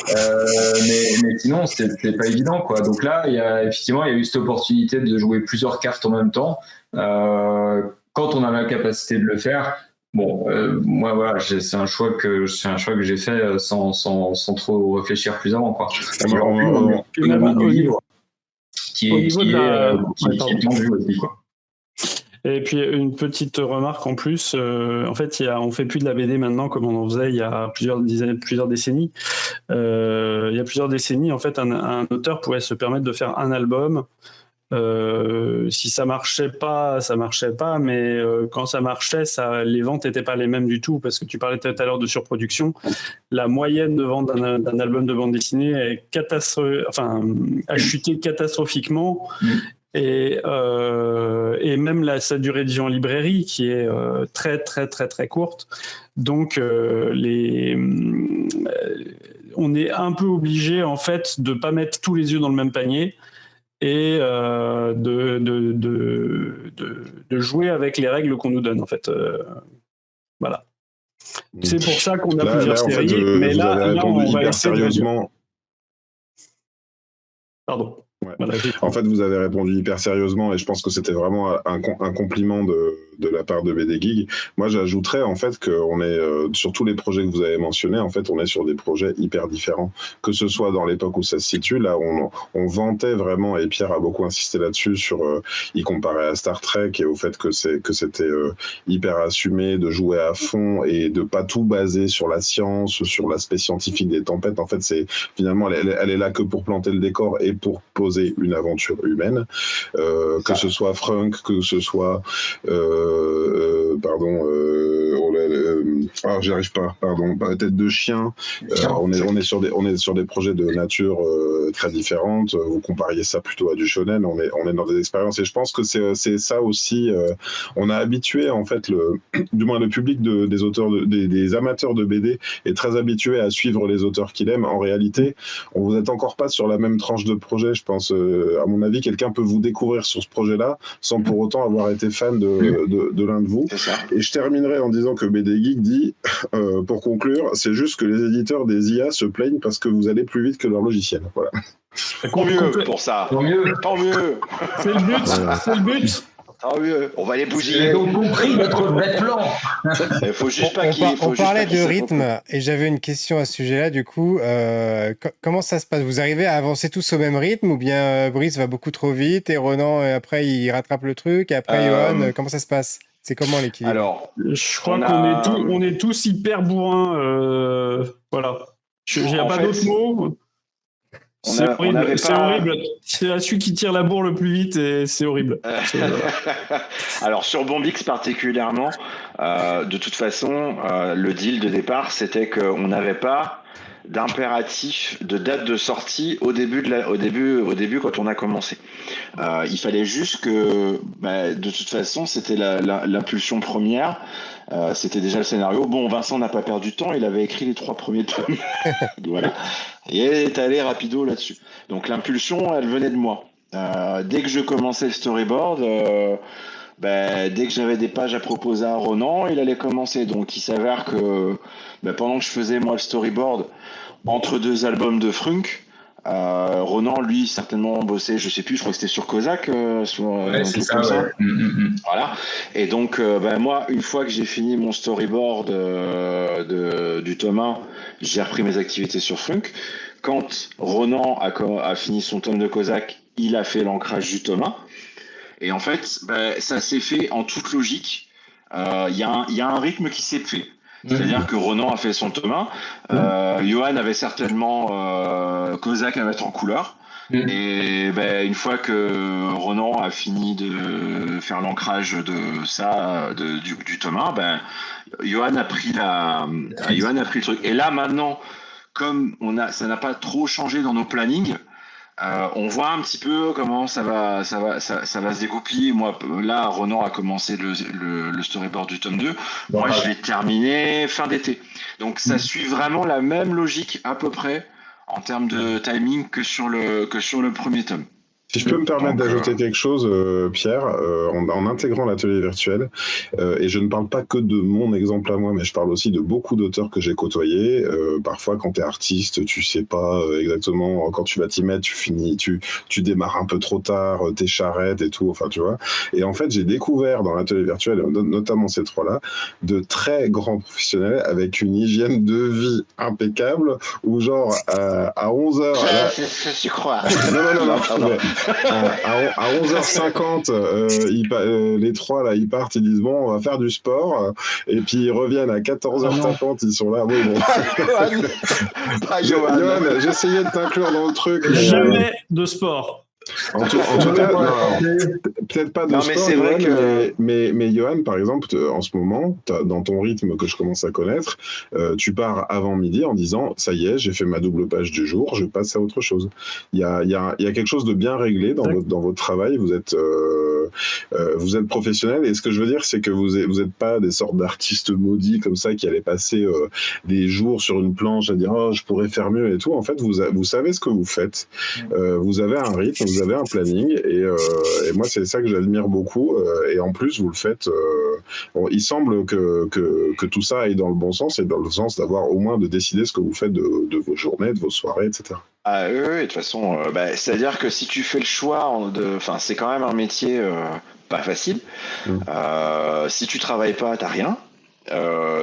Mais sinon, c'était pas évident, quoi. Donc là, il y a eu cette opportunité de jouer plusieurs cartes en même temps. Quand on a la capacité de le faire. Bon, moi voilà, c'est un choix que j'ai fait sans trop réfléchir plus avant, quoi. Qui est tendu aussi, quoi. Et puis une petite remarque en plus, en fait, on fait plus de la BD maintenant comme on en faisait il y a plusieurs décennies. Il y a plusieurs décennies, en fait, un auteur pouvait se permettre de faire un album. Si ça marchait pas, mais quand ça marchait, les ventes n'étaient pas les mêmes du tout, parce que tu parlais tout à l'heure de surproduction. La moyenne de vente d'un album de bande dessinée a chuté catastrophiquement. Et même sa durée de vie en librairie qui est très très très très courte. Donc on est un peu obligé en fait de pas mettre tous les œufs dans le même panier et de jouer avec les règles qu'on nous donne en fait. Voilà. C'est pour ça qu'on a plusieurs séries, mais là on va essayer sérieusement. Pardon. Ouais. Voilà, en fait, vous avez répondu hyper sérieusement et je pense que c'était vraiment un compliment de la part de BD Geek. Moi, j'ajouterais en fait qu'on est sur tous les projets que vous avez mentionnés, en fait, on est sur des projets hyper différents. Que ce soit dans l'époque où ça se situe, là, on vantait vraiment, et Pierre a beaucoup insisté là-dessus, il comparait à Star Trek et au fait que c'était hyper assumé de jouer à fond et de pas tout baser sur la science, sur l'aspect scientifique des tempêtes. En fait, finalement, elle est là que pour planter le décor et pour poser une aventure humaine, que ce soit Frunk, que ce soit j'y arrive pas, Tête de chien, on est sur des projets de nature très différentes. Vous compariez ça plutôt à du shonen, on est dans des expériences et je pense que c'est ça aussi, on a habitué en fait du moins le public des auteurs des amateurs de BD est très habitué à suivre les auteurs qu'il aime. En réalité, on vous êtes encore pas sur la même tranche de projet, je pense. À mon avis, quelqu'un peut vous découvrir sur ce projet-là sans pour autant avoir été fan de l'un de vous. Et je terminerai en disant que BD Geek dit, pour conclure, c'est juste que les éditeurs des IA se plaignent parce que vous allez plus vite que leur logiciel. Voilà. Tant mieux pour ça. Tant mieux. C'est le but. Tant mieux. On va les bousiller. J'ai donc compris notre vrai plan. Il faut juste on parlait de rythme et j'avais une question à ce sujet-là. Du coup, comment ça se passe? Vous arrivez à avancer tous au même rythme ou bien Brice va beaucoup trop vite et Ronan après il rattrape le truc et après Johan, comment ça se passe? C'est comment l'équilibre? Alors, je crois qu'on est tous hyper bourrins. Voilà. Il n'y a pas d'autre mot. C'est horrible. C'est celui qui tire la bourre le plus vite et c'est horrible. Alors sur Bombix particulièrement, de toute façon, le deal de départ, c'était qu'on n'avait pas d'impératif de date de sortie au début quand on a commencé. Il fallait juste que, de toute façon, c'était l'impulsion première. C'était déjà le scénario. Bon, Vincent n'a pas perdu de temps, il avait écrit les 3 premiers tomes. Voilà. Et elle est allée rapido là-dessus. Donc l'impulsion, elle venait de moi. Dès que je commençais le storyboard, dès que j'avais des pages à proposer à Ronan, il allait commencer. Donc il s'avère que pendant que je faisais moi le storyboard, entre 2 albums de Frunk, Ronan, lui, certainement bossait, je sais plus, je crois que c'était sur Kozak, c'est ça. Ouais. Voilà. Et donc, moi, une fois que j'ai fini mon storyboard du tome 1, j'ai repris mes activités sur Frunk. Quand Ronan a fini son tome de Kozak, il a fait l'ancrage du tome 1. Et en fait, ça s'est fait en toute logique. Il y a un rythme qui s'est fait. C'est-à-dire que Ronan a fait son tome 1, Johan avait certainement Kozak à mettre en couleur, et une fois que Ronan a fini de faire l'ancrage de ça, du tome 1, Johan a pris le truc. Et là maintenant, comme ça n'a pas trop changé dans nos plannings, On voit un petit peu comment ça va se dégoupiller. Moi, là, Ronan a commencé le storyboard du tome 2. Moi, je vais terminer fin d'été. Donc, ça suit vraiment la même logique à peu près en termes de timing que sur le premier tome. Si je peux me permettre d'ajouter quelque chose, Pierre, en intégrant l'atelier virtuel, et je ne parle pas que de mon exemple à moi, mais je parle aussi de beaucoup d'auteurs que j'ai côtoyés. Parfois, quand tu es artiste, tu sais pas exactement quand tu vas t'y mettre, tu démarres un peu trop tard, tes charrettes et tout, enfin tu vois. Et en fait, j'ai découvert dans l'atelier virtuel, notamment ces trois-là, de très grands professionnels avec une hygiène de vie impeccable, où genre à 11h... C'est ce que tu crois. Non. À 11h50, les trois là, ils partent, ils disent bon, on va faire du sport, et puis ils reviennent à 14h50, ils sont là. Oui, bon. Johan, j'essayais de t'inclure dans le truc. Jamais de sport. En tout cas, peut-être pas de sport, mais c'est vrai que... mais Johan, par exemple, en ce moment, dans ton rythme que je commence à connaître, tu pars avant midi en disant ça y est, j'ai fait ma double page du jour, je passe à autre chose. Il y a quelque chose de bien réglé dans votre travail. Vous êtes professionnel, et ce que je veux dire, c'est que vous êtes pas des sortes d'artistes maudits comme ça qui allaient passer des jours sur une planche à dire oh, je pourrais faire mieux et tout. En fait, vous savez ce que vous faites. Vous avez un rythme, vous avez un planning, et moi c'est ça que j'admire beaucoup, et en plus vous le faites. Il semble que tout ça aille dans le bon sens, et dans le sens d'avoir au moins de décider ce que vous faites de vos journées, de vos soirées, etc. Ah oui, de toute façon, c'est-à-dire que si tu fais le choix, c'est quand même un métier pas facile. Si tu travailles pas, t'as rien.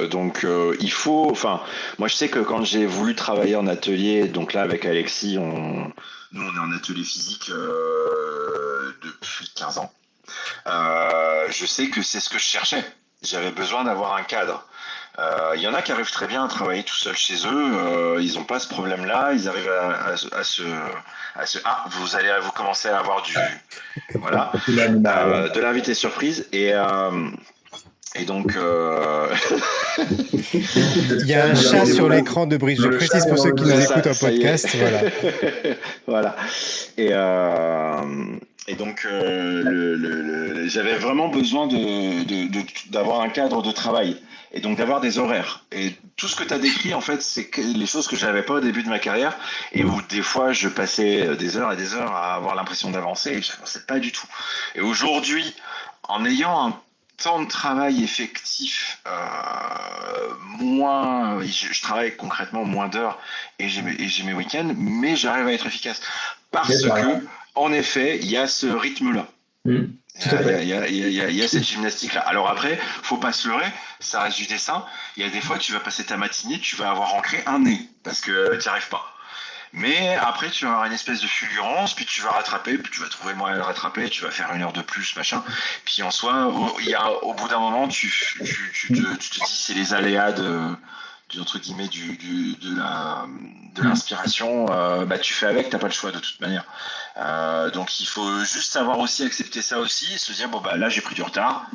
Donc il faut, moi je sais que quand j'ai voulu travailler en atelier, donc là avec Alexis, nous on est en atelier physique depuis 15 ans. Je sais que c'est ce que je cherchais. J'avais besoin d'avoir un cadre. Il y en a qui arrivent très bien à travailler tout seul chez eux. Ils n'ont pas ce problème-là. Ils arrivent à se vous commencez à avoir de l'invité surprise, et donc, il y a un chat sur l'écran de Brice. Je précise pour ceux qui nous écoutent en podcast. Voilà. Et donc, j'avais vraiment besoin d'avoir un cadre de travail, et donc d'avoir des horaires. Et tout ce que tu as décrit, en fait, c'est les choses que je n'avais pas au début de ma carrière, et où des fois, je passais des heures et des heures à avoir l'impression d'avancer, et je n'avançais pas du tout. Et aujourd'hui, en ayant un temps de travail effectif je travaille concrètement moins d'heures, et j'ai mes week-ends, mais j'arrive à être efficace parce que, en effet, il y a ce rythme-là. Il y a cette gymnastique-là. Alors après, faut pas se leurrer, ça reste du dessin. Il y a des fois, tu vas passer ta matinée, tu vas avoir ancré un nez parce que tu n'y arrives pas. Mais après, tu vas avoir une espèce de fulgurance, puis tu vas rattraper, puis tu vas trouver moyen de rattraper, tu vas faire 1 heure de plus, machin. Puis en soi, au bout d'un moment, tu te dis c'est les aléas entre guillemets de l'inspiration. Tu fais avec, t'as pas le choix de toute manière. Donc il faut juste savoir aussi accepter ça aussi, et se dire là j'ai pris du retard.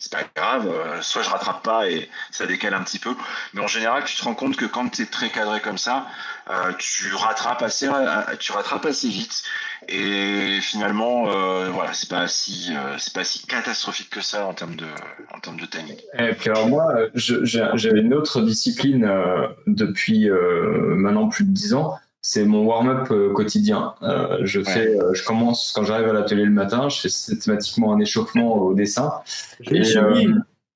C'est pas grave, soit je rattrape pas et ça décale un petit peu, mais en général tu te rends compte que quand tu es très cadré comme ça, tu rattrapes assez vite, et finalement c'est pas si catastrophique que ça en termes de timing. Et puis alors moi j'avais une autre discipline depuis maintenant plus de 10 ans. C'est mon warm-up quotidien. Je commence quand j'arrive à l'atelier le matin, je fais systématiquement un échauffement au dessin.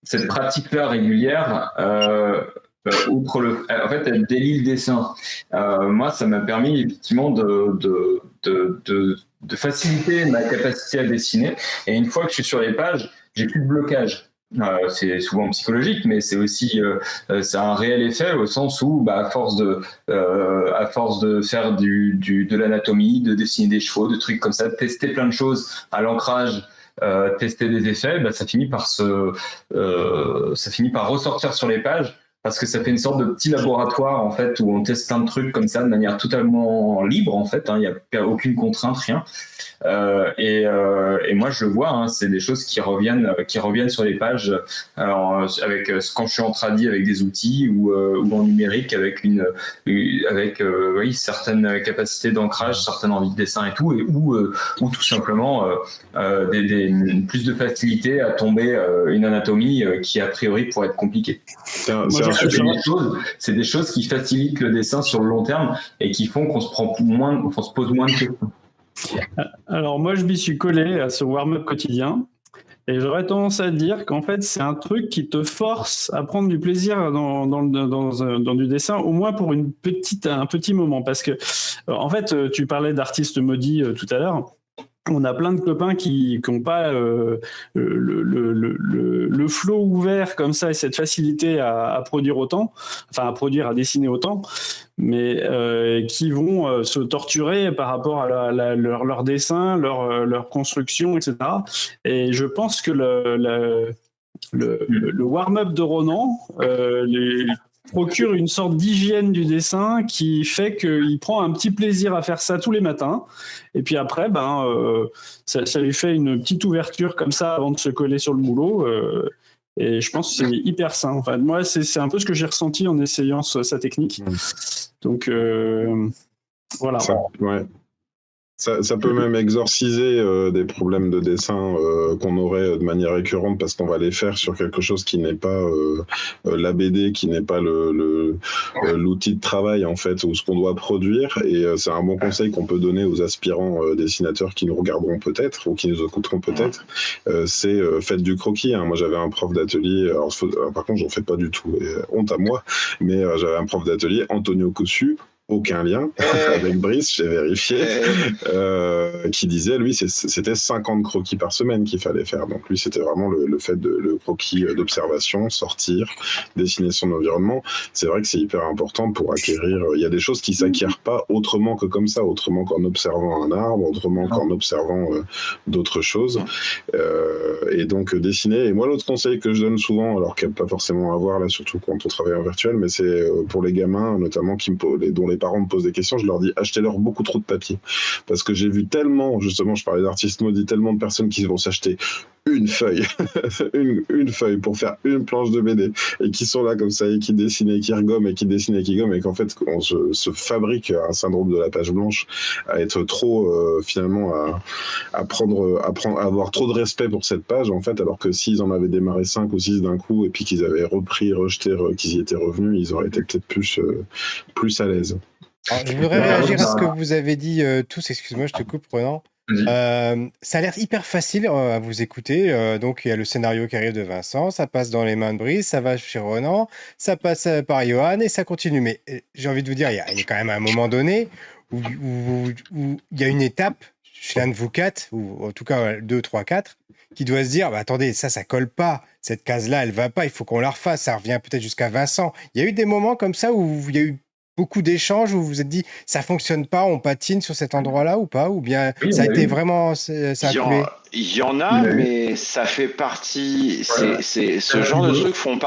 Cette pratique-là régulière, en fait, elle délie le dessin. Moi, ça m'a permis effectivement de faciliter ma capacité à dessiner. Et une fois que je suis sur les pages, j'ai plus de blocage. C'est souvent psychologique, mais c'est aussi ça a un réel effet au sens où à force de faire de l'anatomie, de dessiner des chevaux, de trucs comme ça, de tester plein de choses à l'ancrage, tester des effets, ça finit par ressortir sur les pages parce que ça fait une sorte de petit laboratoire en fait où on teste plein de trucs comme ça de manière totalement libre en fait. Il n'y a aucune contrainte, rien. Et moi je le vois, hein, c'est des choses qui reviennent sur les pages avec quand je suis en tradi avec des outils ou en numérique avec certaines capacités d'ancrage, certaines envies de dessin et tout, ou tout simplement plus de facilité à tomber une anatomie qui a priori pourrait être compliquée. C'est des choses qui facilitent le dessin sur le long terme et qui font qu'on se pose moins de questions. Alors moi je m'y suis collé à ce warm-up quotidien et j'aurais tendance à dire qu'en fait c'est un truc qui te force à prendre du plaisir dans du dessin, au moins pour un petit moment, parce que en fait tu parlais d'artistes maudits tout à l'heure. On a plein de copains qui n'ont pas le flow ouvert comme ça et cette facilité à produire autant, enfin à dessiner autant, mais qui vont se torturer par rapport à leur dessin, leur construction, etc. Et je pense que le warm-up de Ronan procure une sorte d'hygiène du dessin qui fait qu'il prend un petit plaisir à faire ça tous les matins. Et puis après, ça lui fait une petite ouverture comme ça avant de se coller sur le boulot. Et je pense que c'est hyper sain. Enfin, moi, c'est un peu ce que j'ai ressenti en essayant sa technique. Donc, voilà. Ça peut même exorciser des problèmes de dessin qu'on aurait de manière récurrente parce qu'on va les faire sur quelque chose qui n'est pas la BD, qui n'est pas l'outil de travail en fait, ou ce qu'on doit produire. Et c'est un bon conseil qu'on peut donner aux aspirants dessinateurs qui nous regarderont peut-être ou qui nous écouteront peut-être. C'est faites du croquis. Hein. Moi j'avais un prof d'atelier, par contre j'en fais pas du tout, honte à moi, mais j'avais un prof d'atelier, Antonio Cossu, aucun lien avec Brice, j'ai vérifié, qui disait, lui, c'était 50 croquis par semaine qu'il fallait faire. Donc lui, c'était vraiment le fait le croquis d'observation, sortir, dessiner son environnement. C'est vrai que c'est hyper important pour acquérir. Il y a des choses qui s'acquièrent pas autrement que comme ça, autrement qu'en observant un arbre, autrement qu'en observant d'autres choses. Et donc dessiner. Et moi, l'autre conseil que je donne souvent, alors qu'il n'y a pas forcément à voir là, surtout quand on travaille en virtuel, mais c'est pour les gamins, notamment dont les parents me posent des questions, je leur dis achetez-leur beaucoup trop de papier. Parce que j'ai vu tellement, justement, je parlais d'artistes maudits, tellement de personnes qui vont s'acheter une feuille, une feuille pour faire une planche de BD, et qui sont là comme ça, et qui dessinent, et qui regomment, et qui dessinent, et qui gomment, et qu'en fait, on se fabrique un syndrome de la page blanche, à être trop, finalement, à avoir trop de respect pour cette page, en fait, alors que s'ils en avaient démarré 5 ou 6 d'un coup, et puis qu'ils avaient repris, rejeté, qu'ils y étaient revenus, ils auraient été peut-être plus à l'aise. Alors, je voudrais réagir à ce que vous avez dit tous. Excuse-moi, je te coupe, Ronan. Ça a l'air hyper facile à vous écouter. Donc, il y a le scénario qui arrive de Vincent, ça passe dans les mains de Brice, ça va chez Ronan, ça passe par Johan et ça continue. Mais j'ai envie de vous dire, il y a quand même un moment donné où il y a une étape chez l'un de vous quatre, ou en tout cas 2, 3, 4, qui doit se dire attendez, ça colle pas, cette case-là, elle va pas, il faut qu'on la refasse. Ça revient peut-être jusqu'à Vincent. Il y a eu des moments comme ça où il y a eu beaucoup d'échanges où vous vous êtes dit ça fonctionne pas, on patine sur cet endroit-là ou pas, ou bien ça a été vraiment ça a coulé. Il y en a, mais ça fait partie. Ce genre de trucs font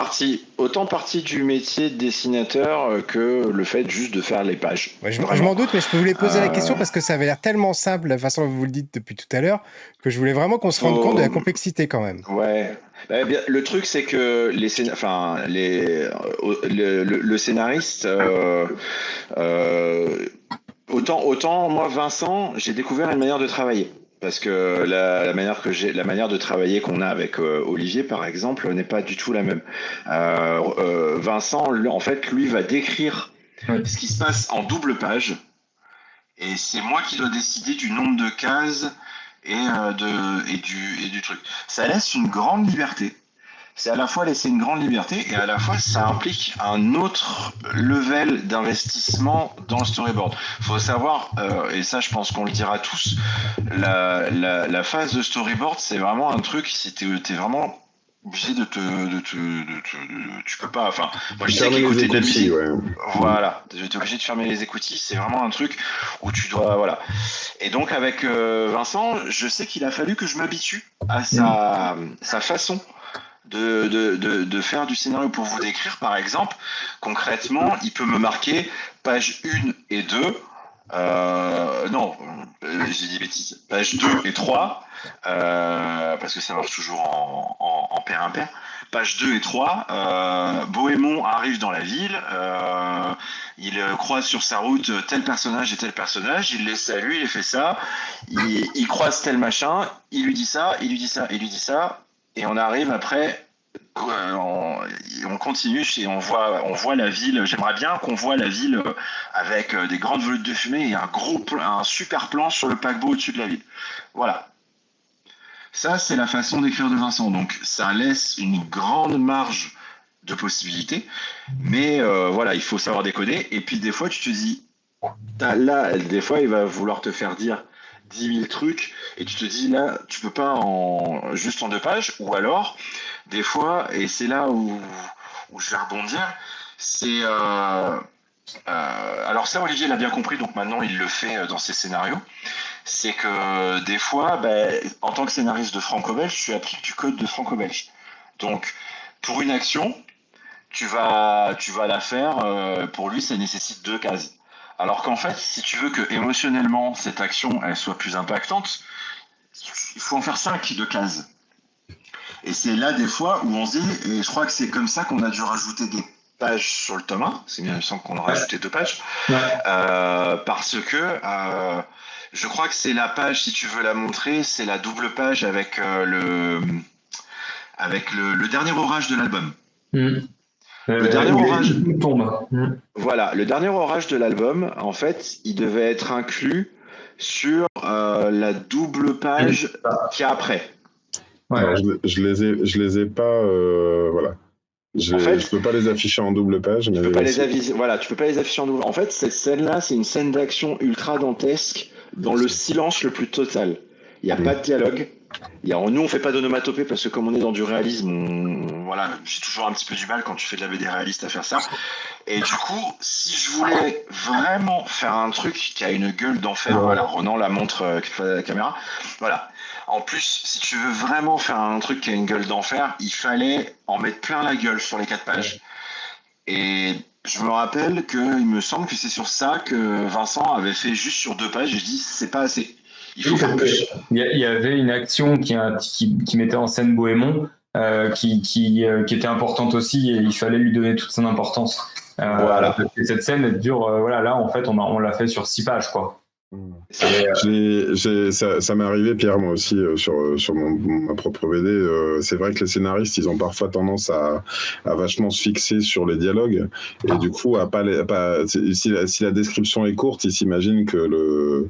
autant partie du métier de dessinateur que le fait juste de faire les pages. Ouais, je m'en doute, mais je peux vous les poser la question parce que ça avait l'air tellement simple la façon dont vous le dites depuis tout à l'heure que je voulais vraiment qu'on se rende compte de la complexité quand même. Ouais. Le truc, c'est que le scénariste, autant moi, Vincent, j'ai découvert une manière de travailler. Parce que la manière de travailler qu'on a avec Olivier, par exemple, n'est pas du tout la même. Vincent, en fait, lui, va décrire ce qui se passe en double page. Et c'est moi qui dois décider du nombre de cases et du truc. Ça laisse une grande liberté. C'est à la fois laisser une grande liberté et à la fois ça implique un autre level d'investissement dans le storyboard. Faut savoir, et ça je pense qu'on le dira tous, la phase de storyboard c'est vraiment un truc, si t'es vraiment obligé tu peux pas, enfin, moi je sais qu'écouter de la musique, voilà, t'es obligé de fermer les écoutilles, c'est vraiment un truc où tu dois, voilà. Et donc avec Vincent, je sais qu'il a fallu que je m'habitue à sa façon de faire du scénario pour vous décrire. Par exemple, concrètement, il peut me marquer page 1 et 2. Non, j'ai dit bêtises. Page 2 et 3, parce que ça marche toujours en pair impair. Page 2 et 3, Bohémond arrive dans la ville, il croise sur sa route tel personnage et tel personnage, il les salue, il fait ça, il croise tel machin, il lui dit ça, il lui dit ça, il lui dit ça, et on arrive après... On continue et on voit la ville. J'aimerais bien qu'on voit la ville avec des grandes volutes de fumée et un super plan sur le paquebot au-dessus de la ville. Voilà. Ça, c'est la façon d'écrire de Vincent. Donc, ça laisse une grande marge de possibilités. Mais voilà, il faut savoir décoder. Et puis, des fois, tu te dis, là, des fois, il va vouloir te faire dire 10 000 trucs. Et tu te dis, là, tu peux pas juste en 2 pages. Ou alors, des fois, et c'est là où je vais rebondir, c'est... alors ça, Olivier l'a bien compris, donc maintenant, il le fait dans ses scénarios. C'est que des fois, en tant que scénariste de franco-belge, tu appliques du code de franco-belge. Donc, pour une action, tu vas la faire, pour lui, ça nécessite 2 cases. Alors qu'en fait, si tu veux que émotionnellement, cette action, elle soit plus impactante, il faut en faire 5 de cases. Et c'est là des fois où on se dit, et je crois que c'est comme ça qu'on a dû rajouter des pages sur le tome 1, c'est bien, il me semble qu'on a rajouté 2 pages, parce que je crois que c'est la page, si tu veux la montrer, c'est la double page avec le dernier orage de l'album. Le dernier orage tombe. Voilà, le dernier orage de l'album, en fait, il devait être inclus sur la double page qui est après. Ouais. Alors, je les ai pas, voilà. Je peux pas les afficher en double page. Mais tu peux pas les afficher en double. En fait, cette scène-là, c'est une scène d'action ultra dantesque dans le silence le plus total. Il n'y a pas de dialogue. Nous, on fait pas d'onomatopée parce que comme on est dans du réalisme, voilà, j'ai toujours un petit peu du mal quand tu fais de la BD réaliste à faire ça. Et du coup, si je voulais vraiment faire un truc qui a une gueule d'enfer, voilà, Ronan la montre la caméra, voilà. En plus, si tu veux vraiment faire un truc qui a une gueule d'enfer, il fallait en mettre plein la gueule sur les 4 pages. Et je me rappelle qu'il me semble que c'est sur ça que Vincent avait fait juste sur 2 pages et je dis c'est pas assez. Il faut faire plus. Il y avait une action qui mettait en scène Bohémond qui était importante aussi et il fallait lui donner toute son importance. Voilà. Cette scène elle dure, voilà, là en fait on l'a fait sur 6 pages quoi. Ça m'est arrivé, Pierre, moi aussi, sur ma propre BD. C'est vrai que les scénaristes, ils ont parfois tendance à vachement se fixer sur les dialogues. Et du coup, si la description est courte, ils s'imaginent que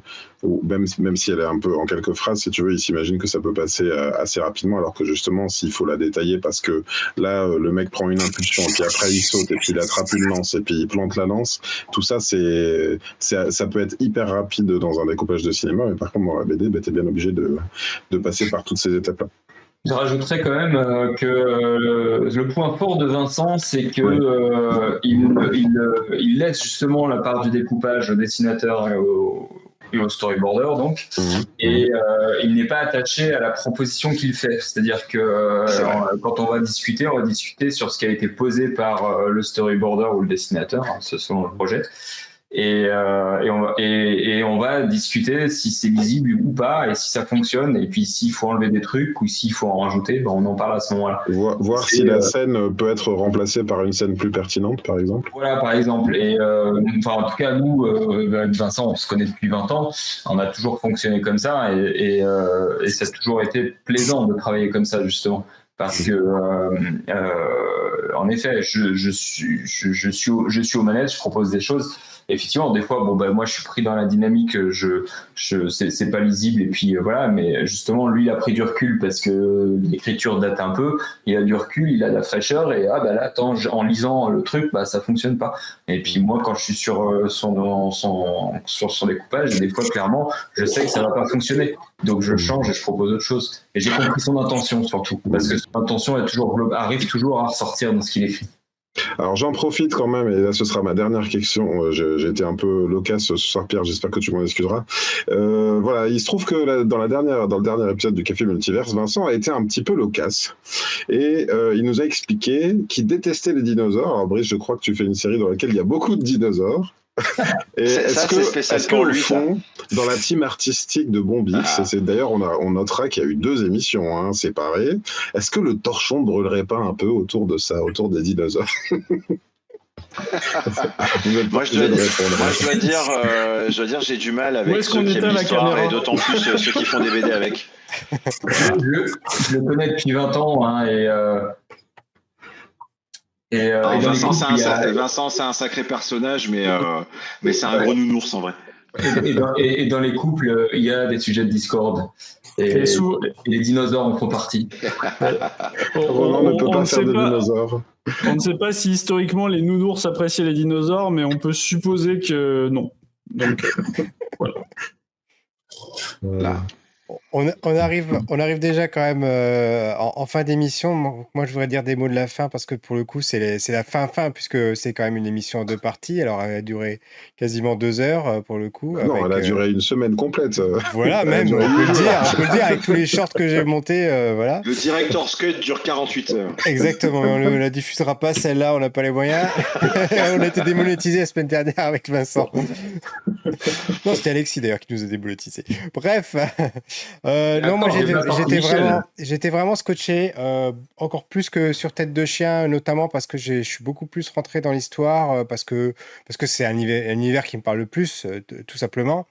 même si elle est un peu en quelques phrases, si tu veux, ils s'imaginent que ça peut passer assez rapidement, alors que justement, s'il faut la détailler, parce que là, le mec prend une impulsion, puis après il saute, et puis il attrape une lance, et puis il plante la lance, tout ça, ça peut être hyper rapide dans un découpage de cinéma, mais par contre, dans la BD, t'es bien obligé de passer par toutes ces étapes-là. Je rajouterais quand même que le point fort de Vincent, c'est que il laisse justement la part du découpage au dessinateur et au storyboarder, donc, et il n'est pas attaché à la proposition qu'il fait. C'est-à-dire que quand on va discuter sur ce qui a été posé par le storyboarder ou le dessinateur, selon le projet. Et on va discuter si c'est lisible ou pas et si ça fonctionne et puis s'il faut enlever des trucs ou s'il faut en rajouter, on en parle à ce moment-là. Voir si la scène peut être remplacée par une scène plus pertinente, par exemple. Voilà, par exemple. Et en tout cas, nous, avec Vincent, on se connaît depuis 20 ans, on a toujours fonctionné comme ça et ça a toujours été plaisant de travailler comme ça, justement. Parce que, en effet, je suis aux manettes, je propose des choses. Effectivement, des fois, moi, je suis pris dans la dynamique, c'est pas lisible, et puis voilà, mais justement, lui, il a pris du recul parce que l'écriture date un peu, il a du recul, il a de la fraîcheur, et là, attends, en lisant le truc, ça fonctionne pas. Et puis moi, quand je suis sur son découpage, des fois, clairement, je sais que ça va pas fonctionner. Donc je change et je propose autre chose. Et j'ai compris son intention surtout, parce que son intention arrive toujours à ressortir dans ce qu'il écrit. Alors j'en profite quand même, et là ce sera ma dernière question. J'ai été un peu loquace ce soir, Pierre, j'espère que tu m'en excuseras. Voilà, il se trouve que dans le dernier épisode du Café Multiverse, Vincent a été un petit peu loquace. Et il nous a expliqué qu'il détestait les dinosaures. Alors Brice, je crois que tu fais une série dans laquelle il y a beaucoup de dinosaures. Et est-ce qu'au fond, dans la team artistique de Bombix, d'ailleurs on notera qu'il y a eu 2 émissions séparées, est-ce que le torchon ne brûlerait pas un peu autour de ça, autour des dinosaures? Moi je dois dire j'ai du mal avec ceux qui aiment l'histoire et d'autant plus ceux qui font des BD avec. Je le connais depuis 20 ans Vincent, c'est un sacré personnage, mais c'est un gros nounours en vrai. Et dans les couples, il y a des sujets de discorde. Et les dinosaures en font partie. On ne peut pas faire de dinosaures. On ne sait pas si historiquement les nounours appréciaient les dinosaures, mais on peut supposer que non. Donc, voilà. On arrive déjà quand même en fin d'émission. Moi, je voudrais dire des mots de la fin parce que pour le coup, c'est la fin, puisque c'est quand même une émission en 2 parties. Alors, elle a duré quasiment 2 heures pour le coup. Non, elle a duré une semaine complète. Voilà, même, on peut le dire, avec tous les shorts que j'ai montés. Voilà. Le Director's Cut dure 48 heures. Exactement, on ne la diffusera pas celle-là, on n'a pas les moyens. On a été démonétisé la semaine dernière avec Vincent. Non, c'était Alexis d'ailleurs qui nous a démonétisé. Bref. Non, moi j'étais vraiment scotché, encore plus que sur Tête de Chien, notamment parce que je suis beaucoup plus rentré dans l'histoire, parce que c'est un univers qui me parle le plus, tout simplement.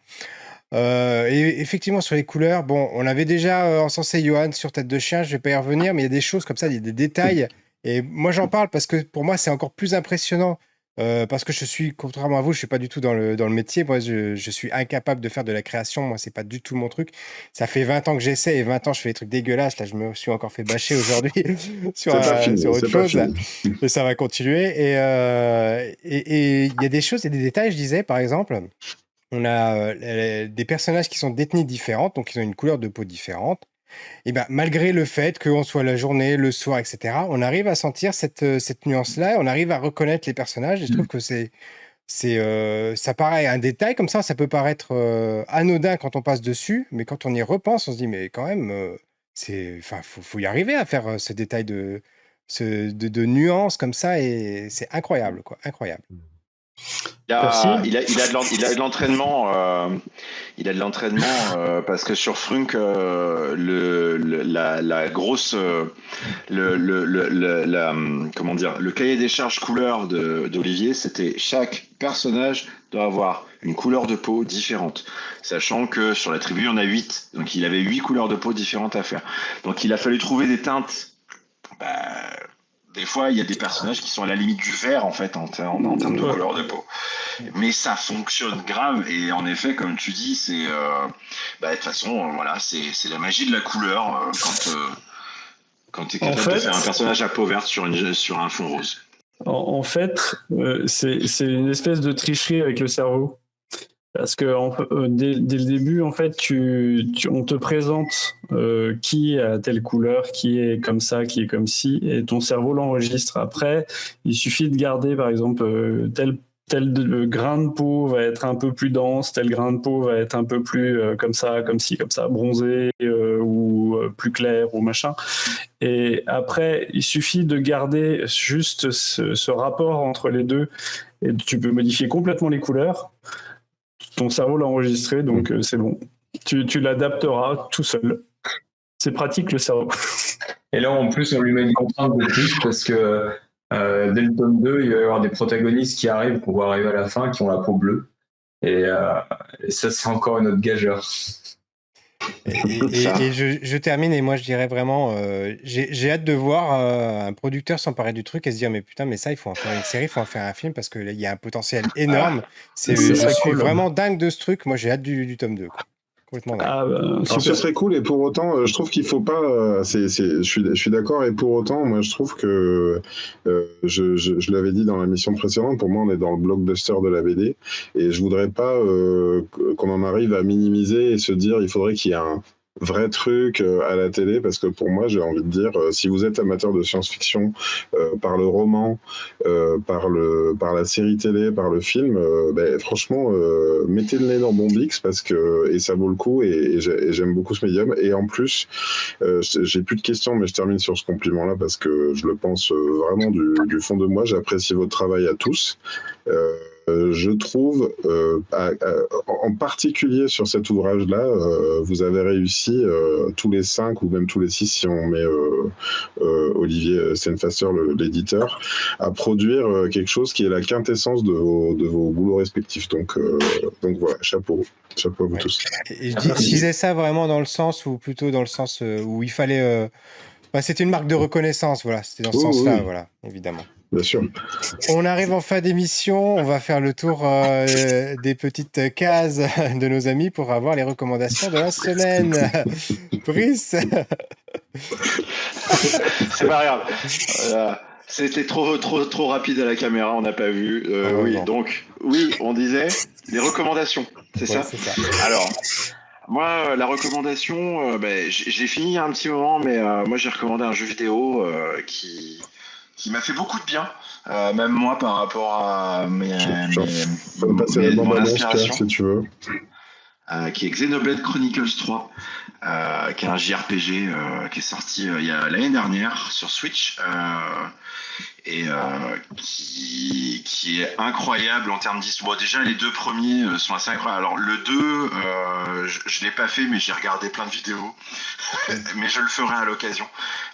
Et effectivement, sur les couleurs, bon, on avait déjà encensé Johan sur Tête de Chien, je vais pas y revenir, mais il y a des choses comme ça, il y a des détails. Et moi, j'en parle parce que pour moi, c'est encore plus impressionnant. Parce que contrairement à vous, je suis pas du tout dans le métier. Moi, je suis incapable de faire de la création. Moi, c'est pas du tout mon truc. Ça fait 20 ans que j'essaie et 20 ans, je fais des trucs dégueulasses. Là, je me suis encore fait bâcher aujourd'hui sur autre chose. Là. Mais ça va continuer. Et il y a des choses, il y a des détails, je disais, par exemple, on a des personnages qui sont d'ethnies différentes, donc ils ont une couleur de peau différente. Et ben, malgré le fait qu'on soit la journée, le soir, etc., on arrive à sentir cette nuance-là, on arrive à reconnaître les personnages, et je trouve que ça paraît un détail comme ça peut paraître anodin quand on passe dessus, mais quand on y repense, on se dit, mais quand même, faut y arriver à faire ce détail de nuances comme ça, et c'est incroyable, quoi, incroyable. Il a de l'entraînement. Il a de l'entraînement parce que sur Frunk, la grosse, comment dire, le cahier des charges couleur d'Olivier, c'était chaque personnage doit avoir une couleur de peau différente, sachant que sur la tribu on a 8, donc il avait 8 couleurs de peau différentes à faire. Donc il a fallu trouver des teintes. Des fois, il y a des personnages qui sont à la limite du vert, en fait, en termes de couleur de peau. Mais ça fonctionne grave. Et en effet, comme tu dis, c'est... de toute façon, voilà, c'est la magie de la couleur quand tu es capable de faire un personnage à peau verte sur un fond rose. En fait, c'est une espèce de tricherie avec le cerveau. Parce que dès le début, en fait, on te présente qui a telle couleur, qui est comme ça, qui est comme ci, et ton cerveau l'enregistre. Après, il suffit de garder, par exemple, tel grain de peau va être un peu plus dense, tel grain de peau va être un peu plus comme ça, comme ci, comme ça, bronzé ou plus clair ou machin. Et après, il suffit de garder juste ce rapport entre les deux, et tu peux modifier complètement les couleurs. Ton cerveau l'a enregistré, donc c'est bon. Tu l'adapteras tout seul. C'est pratique, le cerveau. Et là, en plus, on lui met une contrainte de plus parce que dès le tome 2, il va y avoir des protagonistes qui arrivent, qu'on va arriver à la fin, qui ont la peau bleue. Et ça, c'est encore une autre gageure. Et je termine, et moi je dirais vraiment, j'ai hâte de voir un producteur s'emparer du truc et se dire, mais putain, mais ça, il faut en faire une série, il faut en faire un film, parce qu'il y a un potentiel énorme. Je suis vraiment dingue de ce truc. Moi, j'ai hâte du tome 2. Quoi. Complètement dingue. Alors, ce serait cool, et pour autant, je trouve qu'il faut pas... je suis d'accord, et pour autant, moi, je trouve que... je l'avais dit dans la mission précédente, pour moi, on est dans le blockbuster de la BD, et je voudrais pas qu'on en arrive à minimiser et se dire, il faudrait qu'il y ait vrai truc à la télé, parce que pour moi, j'ai envie de dire, si vous êtes amateur de science-fiction, par le roman, par la série télé, par le film, franchement, mettez le nez dans Bombix, et ça vaut le coup, et j'aime beaucoup ce médium. Et en plus, j'ai plus de questions, mais je termine sur ce compliment-là parce que je le pense vraiment du fond de moi. J'apprécie votre travail à tous. Je trouve, en particulier sur cet ouvrage-là, vous avez réussi, tous les 5 ou même tous les 6, si on met Olivier Senfaster, l'éditeur, à produire quelque chose qui est la quintessence de vos boulots respectifs. Donc voilà, chapeau à vous tous. Et je disais ça vraiment dans le sens, ou plutôt dans le sens où il fallait... c'était une marque de reconnaissance, voilà. C'était dans ce sens-là, voilà, évidemment. Bien sûr. On arrive en fin d'émission, on va faire le tour des petites cases de nos amis pour avoir les recommandations de la semaine. Brice. C'est pas grave. C'était trop rapide à la caméra, on n'a pas vu. Oui, donc, on disait les recommandations, c'est ça ? C'est ça. Alors, moi, la recommandation, j'ai fini il y a un petit moment, mais moi j'ai recommandé un jeu vidéo qui m'a fait beaucoup de bien, même moi par rapport à mon inspiration, si tu veux. Qui est Xenoblade Chronicles 3, qui est un JRPG qui est sorti l'année dernière sur Switch, et qui est incroyable en termes d'histoire. Bon, déjà, les 2 premiers sont assez incroyables. Alors, le 2, je ne l'ai pas fait, mais j'ai regardé plein de vidéos. Mais je le ferai à l'occasion.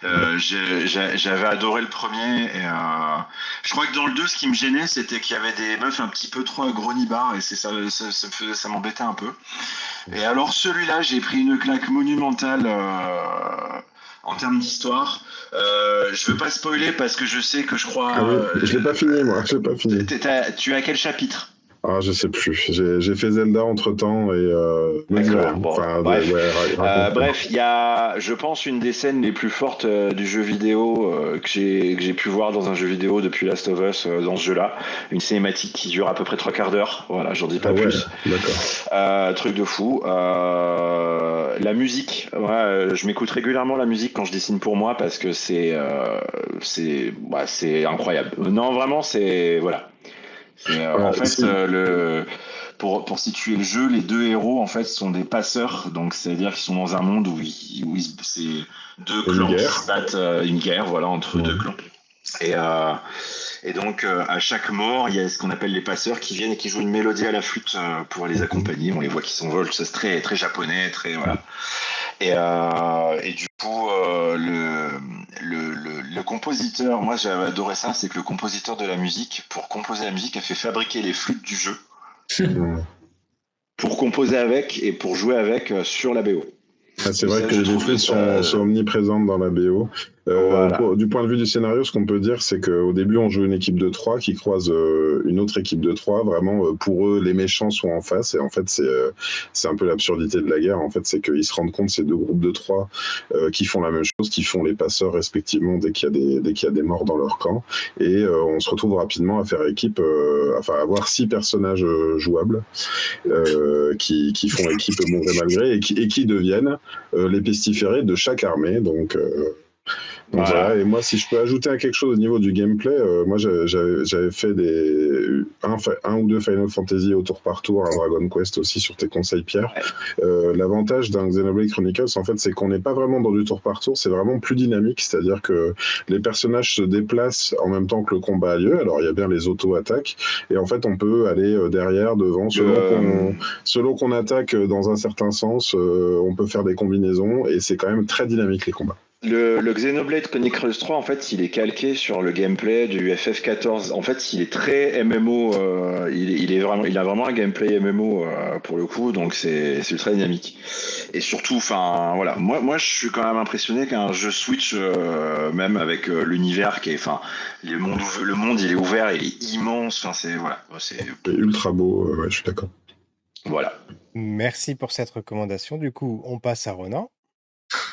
J'avais adoré le premier. Et, je crois que dans le 2, ce qui me gênait, c'était qu'il y avait des meufs un petit peu trop agronibards, et ça m'embêtait un peu. Et alors, celui-là, j'ai pris une claque monumentale en termes d'histoire. Je veux pas spoiler parce que je sais que je crois... je l'ai pas fini, moi. Je l'ai pas fini. Tu es à quel chapitre ? Je sais plus. J'ai fait Zelda entre-temps et... D'accord. Bon, bref, il y a, je pense, une des scènes les plus fortes du jeu vidéo que j'ai pu voir dans un jeu vidéo depuis Last of Us, dans ce jeu-là. Une cinématique qui dure à peu près 3/4 d'heure. Voilà, j'en dis pas plus. D'accord. Truc de fou. La musique, je m'écoute régulièrement la musique quand je dessine pour moi parce que c'est incroyable. Non, vraiment, c'est... Voilà. En fait, pour situer le jeu, les 2 héros en fait sont des passeurs, donc c'est-à-dire qu'ils sont dans un monde où c'est 2 clans qui se battent, une guerre, voilà, entre 2 clans. Et donc à chaque mort, il y a ce qu'on appelle les passeurs qui viennent et qui jouent une mélodie à la flûte pour les accompagner. On les voit qui s'envolent, c'est très très japonais, très voilà. Et du coup, le compositeur, moi j'avais adoré ça, c'est que le compositeur de la musique, pour composer la musique, a fait fabriquer les flûtes du jeu pour composer avec et pour jouer avec sur la BO. C'est vrai que les flûtes sont omniprésentes dans la BO. Voilà. Du point de vue du scénario, ce qu'on peut dire, c'est qu'au début, on joue une équipe de 3 qui croise une autre équipe de 3. Vraiment, pour eux, les méchants sont en face. Et en fait, c'est un peu l'absurdité de la guerre. En fait, c'est qu'ils se rendent compte, ces 2 groupes de 3 qui font la même chose, qui font les passeurs respectivement dès qu'il y a des morts dans leur camp. Et on se retrouve rapidement à faire équipe, à avoir 6 personnages jouables qui font équipe bon gré mal gré et qui deviennent les pestiférés de chaque armée. Donc voilà. Et moi, si je peux ajouter quelque chose au niveau du gameplay, moi j'avais fait un ou 2 Final Fantasy au tour par tour, un Dragon Quest aussi sur tes conseils, Pierre. L'avantage d'un Xenoblade Chronicles, en fait, c'est qu'on n'est pas vraiment dans du tour par tour, c'est vraiment plus dynamique, c'est-à-dire que les personnages se déplacent en même temps que le combat a lieu. Alors il y a bien les auto-attaques, et en fait on peut aller derrière, devant, selon qu'on attaque dans un certain sens, on peut faire des combinaisons, et c'est quand même très dynamique les combats. Le Xenoblade Chronicles 3, en fait, il est calqué sur le gameplay du FF14. En fait, il est très MMO. Il a vraiment un gameplay MMO pour le coup, donc c'est ultra dynamique. Et surtout, enfin, voilà. Moi, je suis quand même impressionné qu'un jeu Switch, même avec l'univers qui est, enfin, le monde, il est ouvert, il est immense. Enfin, c'est ultra beau. Je suis d'accord. Voilà. Merci pour cette recommandation. Du coup, on passe à Ronan.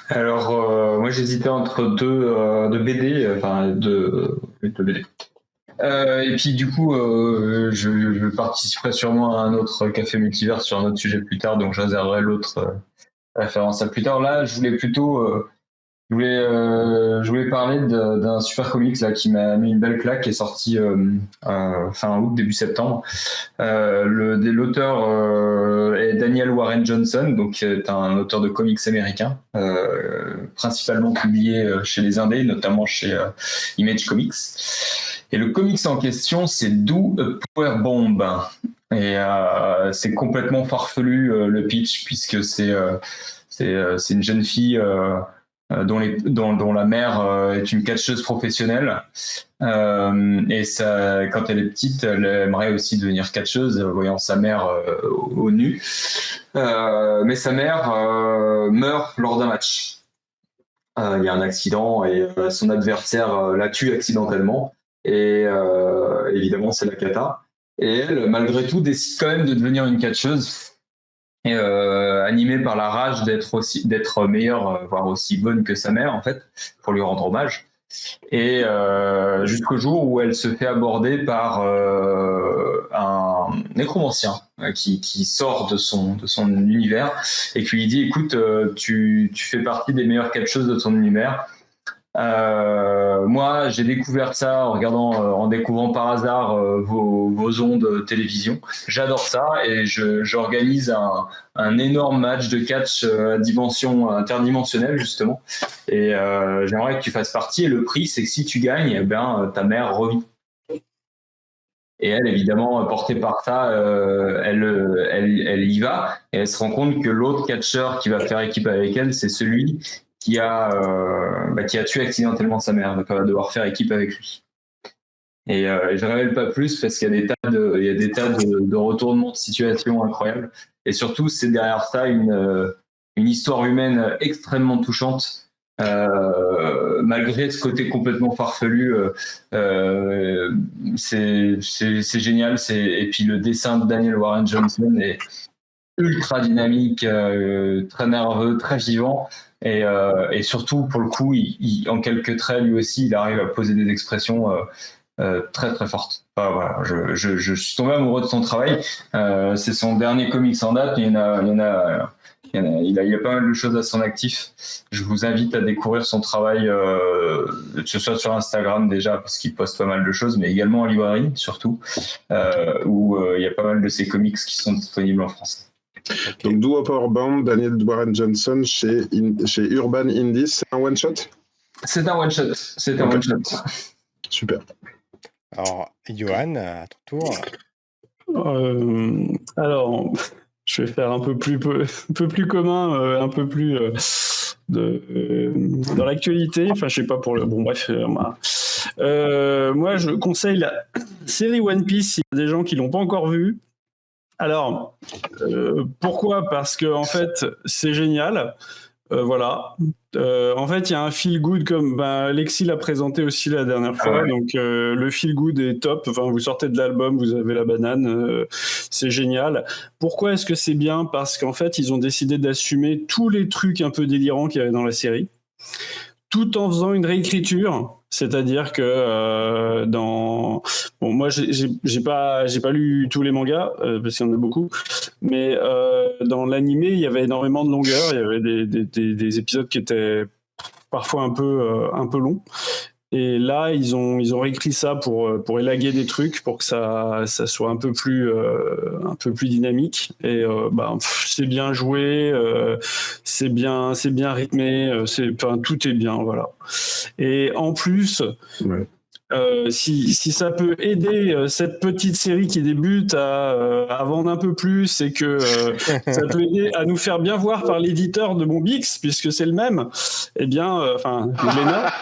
Alors, moi j'hésitais entre deux BD, enfin deux BD. Et puis du coup, je participerai sûrement à un autre Café Multivers sur un autre sujet plus tard, donc je réserverai l'autre référence à plus tard. Là, je voulais plutôt je voulais parler d'un super comics là qui m'a mis une belle claque, qui est sorti fin août, début septembre. L'auteur est Daniel Warren Johnson, donc est un auteur de comics américain, principalement publié chez les indés, notamment chez Image Comics. Et le comics en question, c'est Do a Power Bomb. Et c'est complètement farfelu le pitch, puisque c'est une jeune fille dont la mère est une catcheuse professionnelle, et ça, quand elle est petite, elle aimerait aussi devenir catcheuse, voyant sa mère au nu, mais sa mère meurt lors d'un match. Il y a un accident et son adversaire la tue accidentellement, et évidemment c'est la cata, et elle, malgré tout, décide quand même de devenir une catcheuse. Et animée par la rage d'être meilleure, voire aussi bonne que sa mère, en fait, pour lui rendre hommage. Et jusqu'au jour où elle se fait aborder par un nécromancien qui sort de son univers et qui lui dit, écoute, tu fais partie des meilleures catcheuses de ton univers. Moi, j'ai découvert ça en découvrant par hasard vos ondes télévision. J'adore ça et j'organise un énorme match de catch à dimension interdimensionnelle, justement. Et j'aimerais que tu fasses partie. Et le prix, c'est que si tu gagnes, eh ben, ta mère revit. Et elle, évidemment, portée par ça, elle y va. Et elle se rend compte que l'autre catcheur qui va faire équipe avec elle, c'est celui qui a tué accidentellement sa mère, donc elle va devoir faire équipe avec lui. Et je ne révèle pas plus parce qu'il y a des tas de retournements de situation incroyables. Et surtout, c'est derrière ça une histoire humaine extrêmement touchante. Malgré ce côté complètement farfelu, c'est génial. Et puis le dessin de Daniel Warren Johnson est ultra dynamique, très nerveux, très vivant. Et surtout, pour le coup, en quelques traits, lui aussi, il arrive à poser des expressions très très fortes. Enfin, voilà, je suis tombé amoureux de son travail. C'est son dernier comics en date, mais il y a pas mal de choses à son actif. Je vous invite à découvrir son travail, que ce soit sur Instagram déjà, parce qu'il poste pas mal de choses, mais également en librairie, surtout, où il y a pas mal de ses comics qui sont disponibles en français. Okay. Donc, Do a Power Bomb, Daniel Warren Johnson chez Urban Indies, c'est un one-shot ? C'est un one-shot. Un one-shot. Super. Alors, Johan, à ton tour. Alors, je vais faire un peu plus commun, un peu plus dans l'actualité. Enfin, je sais pas pour le. Bon, bref. Moi, je conseille la série One Piece. Il y a des gens qui l'ont pas encore vue. Alors, pourquoi ? Parce que en fait, c'est génial. Voilà. En fait, il y a un feel good comme Alexis l'a présenté aussi la dernière fois. Ouais. Donc, le feel good est top. Enfin, vous sortez de l'album, vous avez la banane, c'est génial. Pourquoi est-ce que c'est bien ? Parce qu'en fait, ils ont décidé d'assumer tous les trucs un peu délirants qu'il y avait dans la série, tout en faisant une réécriture. C'est-à-dire que moi j'ai pas lu tous les mangas parce qu'il y en a beaucoup, mais dans l'animé il y avait énormément de longueur, il y avait des épisodes qui étaient parfois un peu longs. Et là, ils ont réécrit ça pour élaguer des trucs, pour que ça soit un peu plus dynamique. Et c'est bien joué, c'est bien rythmé, tout est bien, voilà. Et en plus, ouais. Si ça peut aider cette petite série qui débute à vendre un peu plus et que ça peut aider à nous faire bien voir par l'éditeur de Bombix, puisque c'est le même, eh bien, Glénat,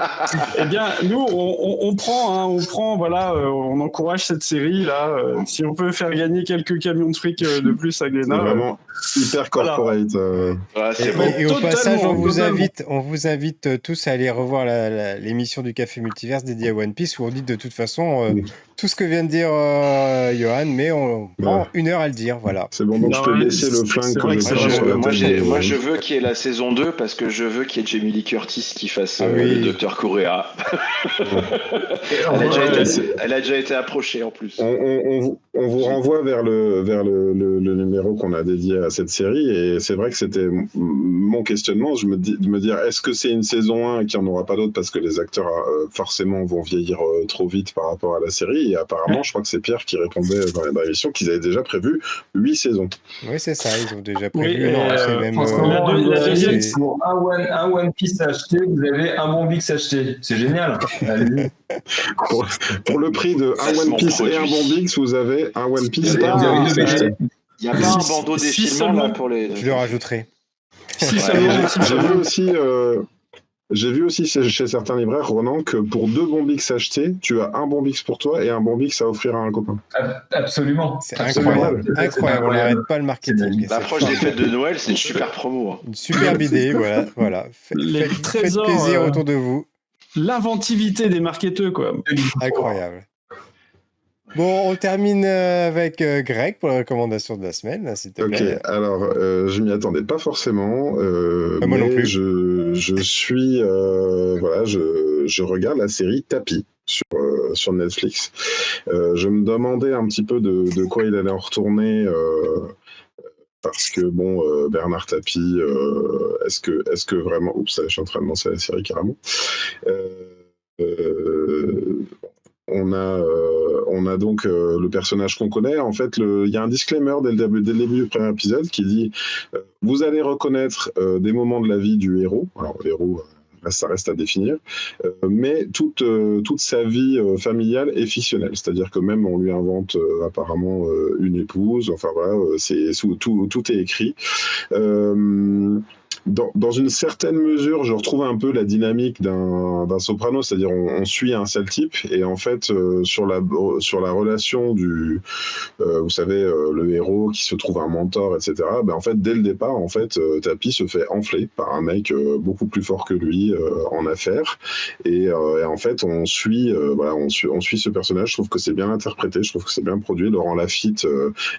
eh bien, nous, on prend, voilà, on encourage cette série là. Si on peut faire gagner quelques camions de fric de plus à Glénat. C'est vraiment hyper corporate. Voilà. Et au passage, on vous invite tous à aller revoir l'émission du Café Multiverse dédiée à One Piece, où on dit de toute façon, tout ce que vient de dire Johan, mais on prend 1 heure à le dire, voilà. C'est bon, donc je peux laisser le flingue c'est que vrai je que prends sur la tête. Moi, je veux qu'il y ait la saison 2 parce que je veux qu'il y ait Jamie Lee Curtis qui fasse Ah oui. le docteur Correa. Elle a déjà été approchée en plus. On vous renvoie vers le numéro qu'on a dédié à cette série, et c'est vrai que c'était mon questionnement, de me dire est-ce que c'est une saison 1 et qu'il n'y en aura pas d'autres parce que les acteurs forcément vont vieillir trop vite par rapport à la série, et apparemment je crois que c'est Pierre qui répondait dans l'émission qu'ils avaient déjà prévu 8 saisons. Oui, c'est ça, ils ont déjà prévu. Oui, non, c'est même. la deuxième, c'est- Pour un One Piece acheté, vous avez un Bombix acheté. C'est génial. Allez-y. Pour le prix de un Placement One Piece et produit. un Bombix, vous avez un One Piece Vous et un avez Bombix deux acheté. Il n'y a pas un bandeau Si défilement là seulement- pour les. Je le rajouterai. Si Ouais, seulement, si J'ai seulement. vu aussi, chez certains libraires, Ronan, que pour 2 Bombix achetés, tu as un Bombix pour toi et un Bombix à offrir à un copain. Absolument. C'est Absolument. incroyable. C'est Incroyable, on n'arrête pas le marketing. C'est L'approche des fêtes de Noël, c'est une super promo. Hein. une superbe idée, voilà. Les Faites trésors, plaisir autour de vous. L'inventivité des marketeurs, quoi. Incroyable. Bon, on termine avec Greg pour la recommandation de la semaine, là, s'il te Ok, plaît. alors je m'y attendais pas forcément, Moi non mais plus. je suis, voilà, je regarde la série Tapis sur Netflix. Je me demandais un petit peu de quoi il allait en retourner. Parce que bon, Bernard Tapie, est-ce que vraiment, oups, je suis en train de lancer la série carrément. On a donc le personnage qu'on connaît. En fait, il y a un disclaimer dès le début du premier épisode qui dit vous allez reconnaître des moments de la vie du héros. Alors, le héros, ça reste à définir, mais toute sa vie familiale est fictionnelle. C'est-à-dire que même on lui invente apparemment une épouse. Enfin voilà, tout est écrit. Dans une certaine mesure, je retrouve un peu la dynamique d'un Soprano, c'est-à-dire on suit un seul type, et en fait sur la relation du, vous savez, le héros qui se trouve un mentor, etc. Ben en fait dès le départ, en fait, Tapi se fait enfler par un mec beaucoup plus fort que lui en affaires, et en fait on suit ce personnage. Je trouve que c'est bien interprété, je trouve que c'est bien produit. Laurent Lafitte,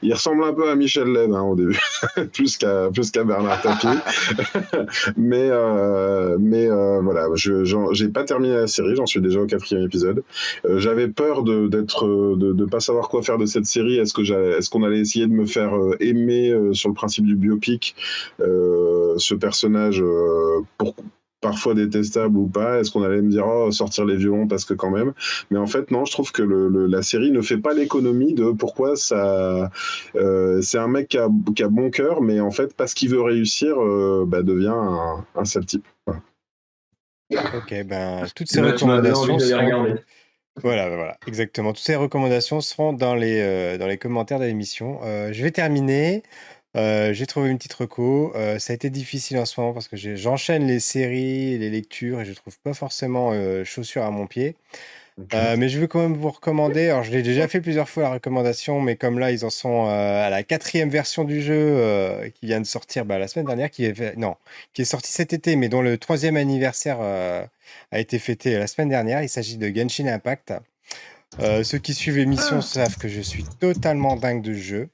il ressemble un peu à Michel Leb au début, plus qu'à Bernard Tapie. mais voilà, j'ai pas terminé la série, j'en suis déjà au 4e épisode. J'avais peur de pas savoir quoi faire de cette série. Est-ce qu'on allait essayer de me faire aimer sur le principe du biopic ce personnage parfois détestable ou pas? Est-ce qu'on allait me dire sortir les violons parce que quand même? Mais en fait non, je trouve que la série ne fait pas l'économie de pourquoi ça. C'est un mec qui a bon cœur, mais en fait parce qu'il veut réussir, devient un sale type. Voilà. Ok, toutes ces recommandations seront... Voilà, exactement. Toutes ces recommandations seront dans les commentaires de l'émission. Je vais terminer. J'ai trouvé une petite reco. Ça a été difficile en ce moment parce que j'enchaîne les séries, les lectures, et je trouve pas forcément chaussures à mon pied. Mais je veux quand même vous recommander. Alors, je l'ai déjà fait plusieurs fois la recommandation, mais comme là, ils en sont à la 4e version du jeu qui vient de sortir la semaine dernière, qui est sortie cet été, mais dont le 3e anniversaire a été fêté la semaine dernière. Il s'agit de Genshin Impact. Ceux qui suivent l'émission savent que je suis totalement dingue de ce jeu.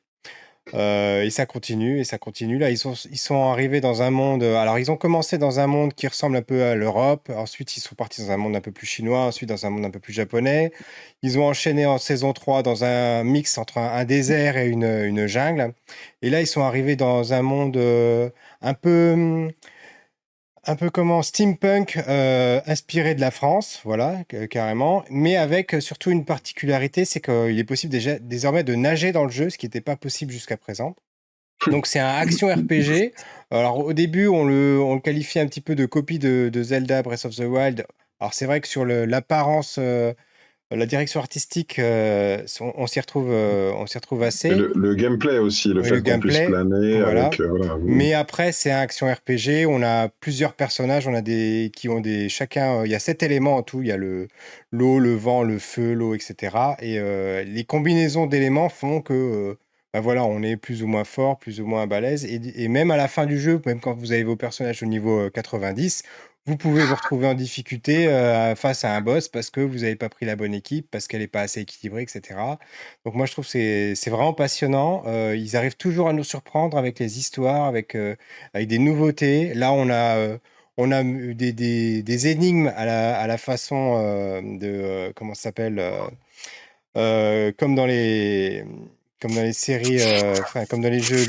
Et ça continue. Là, ils sont arrivés dans un monde. Alors, ils ont commencé dans un monde qui ressemble un peu à l'Europe. Ensuite, ils sont partis dans un monde un peu plus chinois. Ensuite, dans un monde un peu plus japonais. Ils ont enchaîné en saison 3 dans un mix entre un désert et une jungle. Et là, ils sont arrivés dans un monde un peu comment steampunk inspiré de la France, voilà, carrément, mais avec surtout une particularité, c'est qu'il est possible déjà désormais de nager dans le jeu, ce qui n'était pas possible jusqu'à présent. Donc c'est un action RPG. Alors au début, on le qualifiait un petit peu de copie de Zelda Breath of the Wild. Alors c'est vrai que sur l'apparence, la direction artistique, on s'y retrouve assez. Et le gameplay aussi, le fait qu'on puisse planer voilà. avec. Voilà. Mais après, c'est un action RPG. On a plusieurs personnages. On a qui ont chacun. Il y a 7 éléments en tout. Il y a l'eau, le vent, le feu, l'eau, etc. Et les combinaisons d'éléments font que voilà, on est plus ou moins fort, plus ou moins balèze. Et même à la fin du jeu, même quand vous avez vos personnages au niveau 90, vous pouvez vous retrouver en difficulté face à un boss parce que vous n'avez pas pris la bonne équipe, parce qu'elle n'est pas assez équilibrée, etc. Donc moi, je trouve que c'est vraiment passionnant. Ils arrivent toujours à nous surprendre avec les histoires, avec des nouveautés. Là, on a des énigmes à la façon de... comment ça s'appelle comme dans les séries, comme dans les jeux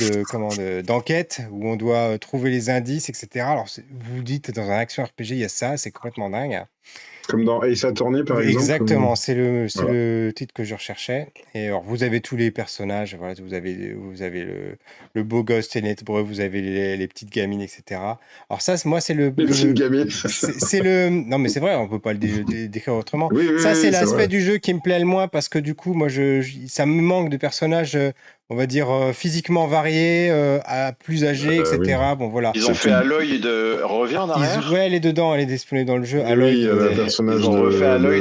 d'enquête, où on doit trouver les indices, etc. Alors, vous dites, dans un action RPG, il y a ça, c'est complètement dingue. Comme dans Ace Attorney, par exemple. Exactement, c'est le titre que je recherchais. Et alors, vous avez tous les personnages, voilà, vous avez le beau gosse ténébreux, vous avez les petites gamines, etc. Alors ça, moi, c'est les petites gamines. Non, mais c'est vrai, on peut pas le décrire autrement. Oui, ça, c'est l'aspect vrai. du jeu qui me plaît le moins, parce que du coup, moi, ça me manque de personnages, on va dire, physiquement variés, plus âgés, etc. Oui. Bon, voilà. Ils ont fait Aloy de revient en arrière. Ouais, elle est dedans, elle est disponible dans le jeu. Aloy, le personnage ils ont refait Aloy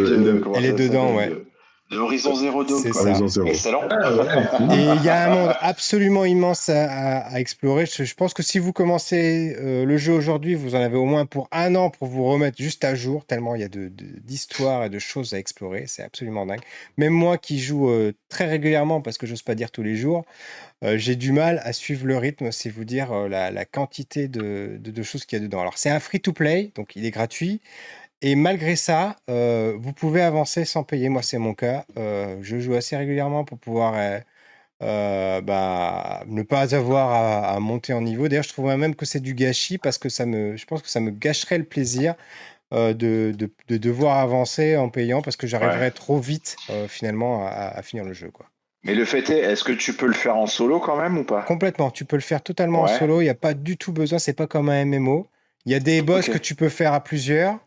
elle est dedans, ouais. De Horizon Zero Dawn. C'est ça. Excellent. Et il y a un monde absolument immense à explorer. Je pense que si vous commencez le jeu aujourd'hui, vous en avez au moins pour 1 an pour vous remettre juste à jour, tellement il y a d'histoires et de choses à explorer. C'est absolument dingue. Même moi qui joue très régulièrement, parce que j'ose pas dire tous les jours, j'ai du mal à suivre le rythme, c'est vous dire la quantité de choses qu'il y a dedans. Alors c'est un free-to-play, donc il est gratuit. Et malgré ça, vous pouvez avancer sans payer. Moi, c'est mon cas. Je joue assez régulièrement pour pouvoir ne pas avoir à monter en niveau. D'ailleurs, je trouve même que c'est du gâchis parce que je pense que ça me gâcherait le plaisir de devoir avancer en payant parce que j'arriverais trop vite finalement à finir le jeu, quoi. Mais le fait est-ce que tu peux le faire en solo quand même ou pas? Complètement. Tu peux le faire totalement en solo. Il n'y a pas du tout besoin. C'est pas comme un MMO. Il y a des boss que tu peux faire à plusieurs.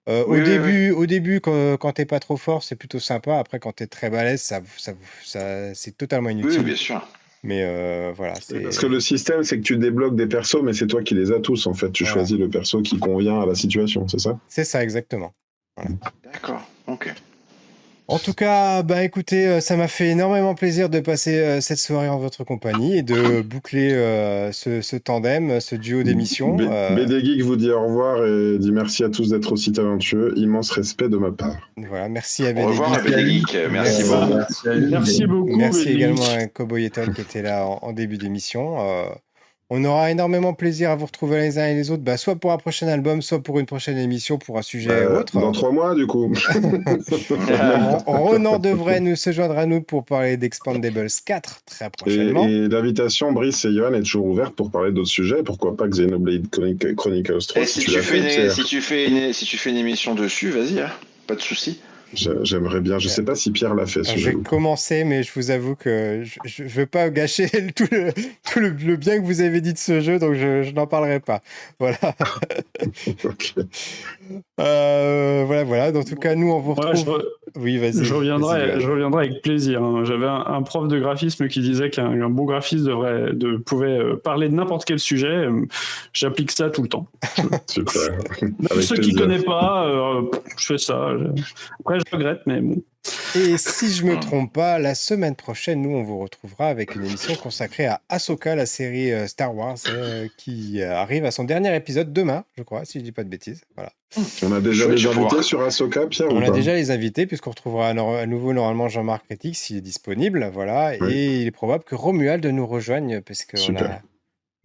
Au début, quand t'es pas trop fort, c'est plutôt sympa. Après, quand t'es très balèze, c'est totalement inutile. Oui, bien sûr. Mais voilà. Parce que le système, c'est que tu débloques des persos, mais c'est toi qui les as tous, en fait. Tu choisis le perso qui convient à la situation, c'est ça? C'est ça, exactement. Voilà. D'accord, ok. En tout cas, écoutez, ça m'a fait énormément plaisir de passer cette soirée en votre compagnie et de boucler ce tandem, ce duo d'émissions. BD Geek vous dit au revoir et dit merci à tous d'être aussi talentueux. Immense respect de ma part. Voilà, merci à BD Geek. Au revoir à BD Geek, merci beaucoup. Merci beaucoup. Merci également à Cowboy Etol qui était là en début d'émission. On aura énormément plaisir à vous retrouver les uns et les autres, soit pour un prochain album, soit pour une prochaine émission, pour un sujet autre. Dans 3 mois, du coup. Ronan devrait se joindre à nous pour parler d'Expandables 4 très prochainement. Et l'invitation, Brice et Johan, est toujours ouverte pour parler d'autres sujets. Pourquoi pas Xenoblade Chronicles 3 et si tu fais une émission dessus, vas-y, pas de souci. J'aimerais bien. Je sais pas si Pierre l'a fait. J'ai commencé, mais je vous avoue que je veux pas gâcher tout le bien que vous avez dit de ce jeu, donc je n'en parlerai pas. Voilà. Okay. Voilà. En tout cas, nous, on vous retrouve. Oui, vas-y. Je reviendrai avec plaisir. J'avais un prof de graphisme qui disait qu'un bon graphiste pouvait parler de n'importe quel sujet. J'applique ça tout le temps. Super. Ceux qui ne connaissent pas, je fais ça. Après, je regrette, mais bon. Et si je me trompe pas, la semaine prochaine, nous, on vous retrouvera avec une émission consacrée à Ahsoka, la série Star Wars, qui arrive à son dernier épisode demain, je crois, si je dis pas de bêtises. Voilà. On a déjà les invités sur Ahsoka, Pierre? On a déjà les invités, puisqu'on retrouvera à nouveau normalement Jean-Marc Critique s'il est disponible. Voilà. Oui. Et il est probable que Romuald nous rejoigne, parce qu'on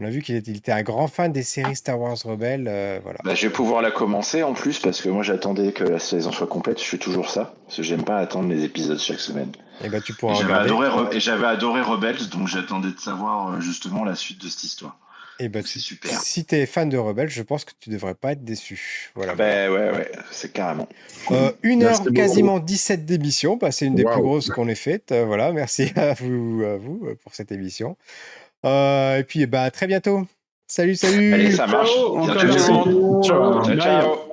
on a vu qu'il était un grand fan des séries Star Wars Rebelles. Voilà. Je vais pouvoir la commencer en plus, parce que moi j'attendais que la saison soit complète. Je fais toujours ça, parce que j'aime pas attendre les épisodes chaque semaine. Et tu pourras regarder. J'avais adoré Rebels, donc j'attendais de savoir justement la suite de cette histoire. Et c'est super. Si tu es fan de Rebels, je pense que tu devrais pas être déçu. Voilà. Ouais, c'est carrément. 1 heure quasiment 17 d'émission. C'est une des plus grosses qu'on ait faites. Voilà, merci à vous pour cette émission. Et puis, à très bientôt. Salut. Allez, ça marche. Ciao. Ciao.